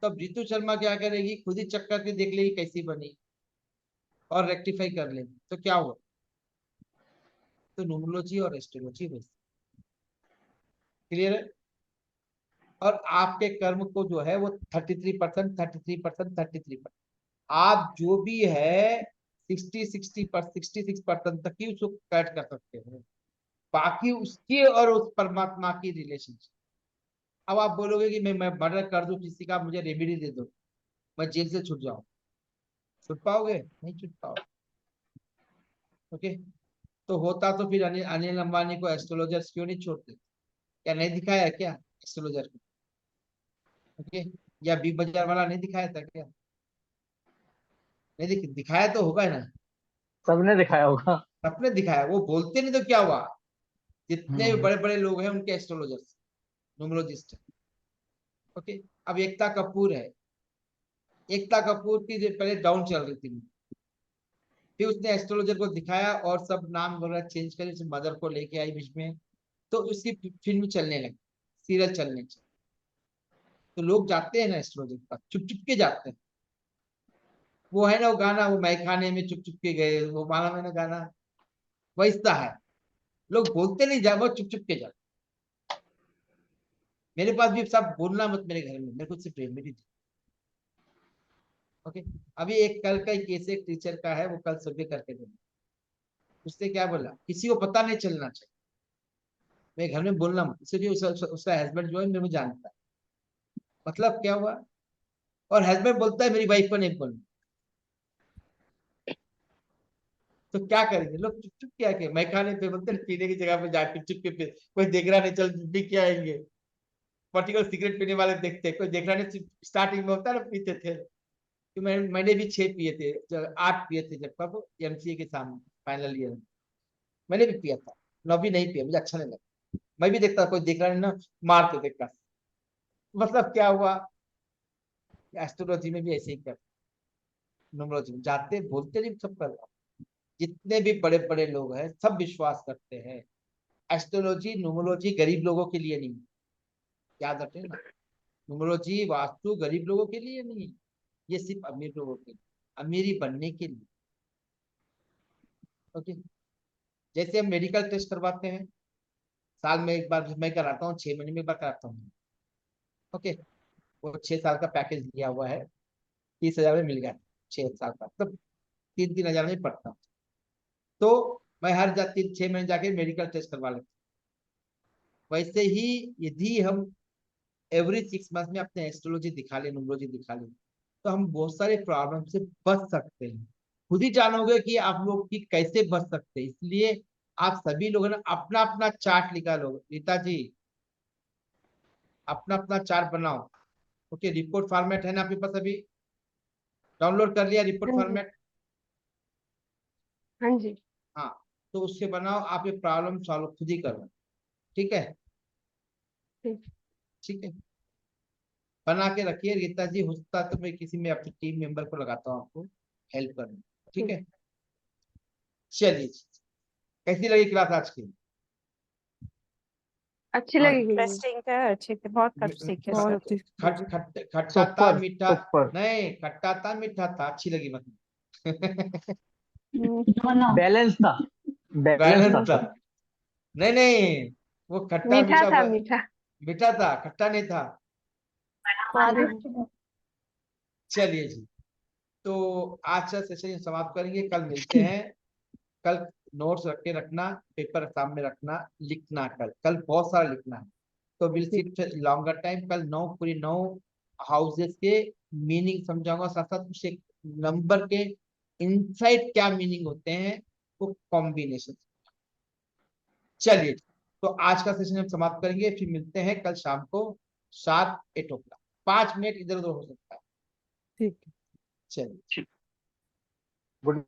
तब रितु शर्मा क्या करेगी, खुद ही चेक करके देख लेगी कैसी बनी और रेक्टिफाई कर लेगी, तो क्या हुआ? तो न्यूमरोलॉजी और एस्ट्रोलॉजी वैसे क्लियर है। और आपके कर्म को जो है वो 33%, 33%, 33%, आप जो भी है 66% तक ही उसको कैट कर सकते हो, बाकी उसकी और उस परमात्मा की रिलेशनशिप। अब आप बोलोगे कि मैं मर्डर कर दूं किसी का, मुझे रेमेडी दे दो, मैं जेल से छूट जाऊं, छूट पाओगे? नहीं छूट पाओगे। ओके, तो होता तो फिर अनिल अंबानी को एस्ट्रोलॉजर्स क्यों नहीं छोड़ते? क्या नहीं दिखाया क्या एस्ट्रोलॉजर को? ओके, या बिग बाजार वाला नहीं दिखाया था क्या? नहीं दिखाया तो होगा ना, सबने दिखाया होगा। सबने दिखाया, वो बोलते नहीं तो क्या हुआ? जितने भी बड़े बड़े लोग हैं उनके एस्ट्रोलॉजर्स, न्यूमरोलॉजिस्ट। ओके, अब एकता कपूर है, एकता कपूर की जो पहले डाउन चल रही थी, फिर उसने एस्ट्रोलॉजर को दिखाया और सब नाम वगैरह चेंज करे, उस मदर को लेके आई बीच में, तो उसकी फिल्म चलने लगी, सीरियल चलने लगी। तो लोग जाते हैं ना एस्ट्रोलॉजी के पास, चुप चुप के जाते हैं। वो है ना वो गाना, वो मैखाने में चुप चुप के गए, वो मालूम है ना गाना, वैसा है। लोग बोलते नहीं जा, वो चुप चुप के जाते। मेरे पास भी सब बोलना मत मेरे घर में, मेरे को सिर्फ रेमेडी दी। ओके, अभी एक कल का केस एक टीचर का है, वो कल सुबह करके देना। उसने क्या बोला, किसी को पता नहीं चलना चाहिए, मेरे घर में बोलना मत, इसलिए उसका हस्बैंड जो है मेरे को जानता है। मतलब क्या हुआ, और हस्बैंड बोलता है मेरी वाइफ को नहीं बोलना। तो क्या करेंगे लोग, चुप चुप क्या के मैखाने पे बोलते हैं, पीने की जगह पे जाके चुप के कोई देख रहा नहीं, चल पी के आएंगे। पर्टिकुलर सिगरेट पीने वाले देखते हैं, कोई देख रहा नहीं, स्टार्टिंग में होता है ना पीते थे। तो मैंने भी 6 पिए थे, 8 पिए थे जब कब एमसीए के सामने फाइनल ईयर में, मैंने भी पिया था। 9 भी नहीं पिया, मुझे अच्छा नहीं लगा। मैं भी देखता कोई देख रहा नहीं ना, मारते देखता। मतलब क्या हुआ, एस्ट्रोलॉजी में भी ऐसे ही करते, न्यूमरोलॉजी में जाते बोलते नहीं, सब कर। जितने भी बड़े बड़े लोग हैं सब विश्वास करते हैं। एस्ट्रोलॉजी न्यूमरोलॉजी गरीब लोगों के लिए नहीं, याद रखें ना। न्यूमरोलॉजी वास्तु गरीब लोगों के लिए नहीं, ये सिर्फ अमीर लोगों के लिए, अमीरी बनने के लिए। ओके, जैसे हम मेडिकल टेस्ट करवाते हैं, साल में एक बार मैं कराता हूँ, 6 महीने में एक बार कराता हूँ। ओके, वो 6 साल का पैकेज लिया हुआ है, 30,000 में मिल गया, 6 साल का, तब 3-3 हजार में पड़ता। तो मैं हर 6 महीने जाके मेडिकल टेस्ट करवा लेता हूँ। वैसे ही यदि हम एवरी 6 मंथ में अपने एस्ट्रोलॉजी दिखा ले, न्यूमरोलॉजी दिखा ले, तो हम बहुत सारे प्रॉब्लम से बच सकते हैं। खुद ही जानोगे कि आप लोग की कैसे बच सकते हैं। इसलिए आप सभी लोगों ने अपना अपना चार्ट निकालो। रीता जी, अपना अपना चार्ट बनाओ। ओके, रिपोर्ट फॉर्मेट है ना आपके पास, अभी डाउनलोड कर लिया रिपोर्ट फॉर्मेट? हाँ जी। हाँ, तो उससे बनाओ, आप ये प्रॉब्लम सॉल्व खुद ही करो। ठीक है, ठीक है, बना के रखिए। रीता जी, हो सकता तो मैं किसी में अपने टीम मेंबर को लगाता हूँ आपको हेल्प करने। ठीक है, चलिए, कैसी लगी क्लास आज की? अच्छी हाँ, लगेगी। इंटरेस्टिंग है, अच्छे थे, बहुत कुछ सीखे बहुत सर। अच्छी खट्टा था, सुपर मीठा सुपर नहीं, खट्टा था मीठा था, अच्छी लगी मतलब। बैलेंस था, बैलेंस बैलेंस था था। सर। नहीं नहीं, वो खट्टा मीठा मीठा था, मीठा। मीठा था, खट्टा नहीं था। चलिए जी, तो आज का सेशन समाप्त करेंगे, कल मिलते हैं। कल नोट्स रख के रखना, पेपर सामने रखना, लिखना। कल कल बहुत सारा लिखना है, तो विल सिट लॉन्गर टाइम। कल 9 पूरी 9 हाउसेस के मीनिंग समझाऊंगा, साथ साथ कुछ एक नंबर के इनसाइड क्या मीनिंग होते हैं, वो कॉम्बिनेशन। चलिए, तो आज का सेशन हम समाप्त करेंगे, फिर मिलते हैं कल शाम को 7-8 o'clock। 5 मिनट इधर उधर हो सकता है। ठीक है। चलिए। गुड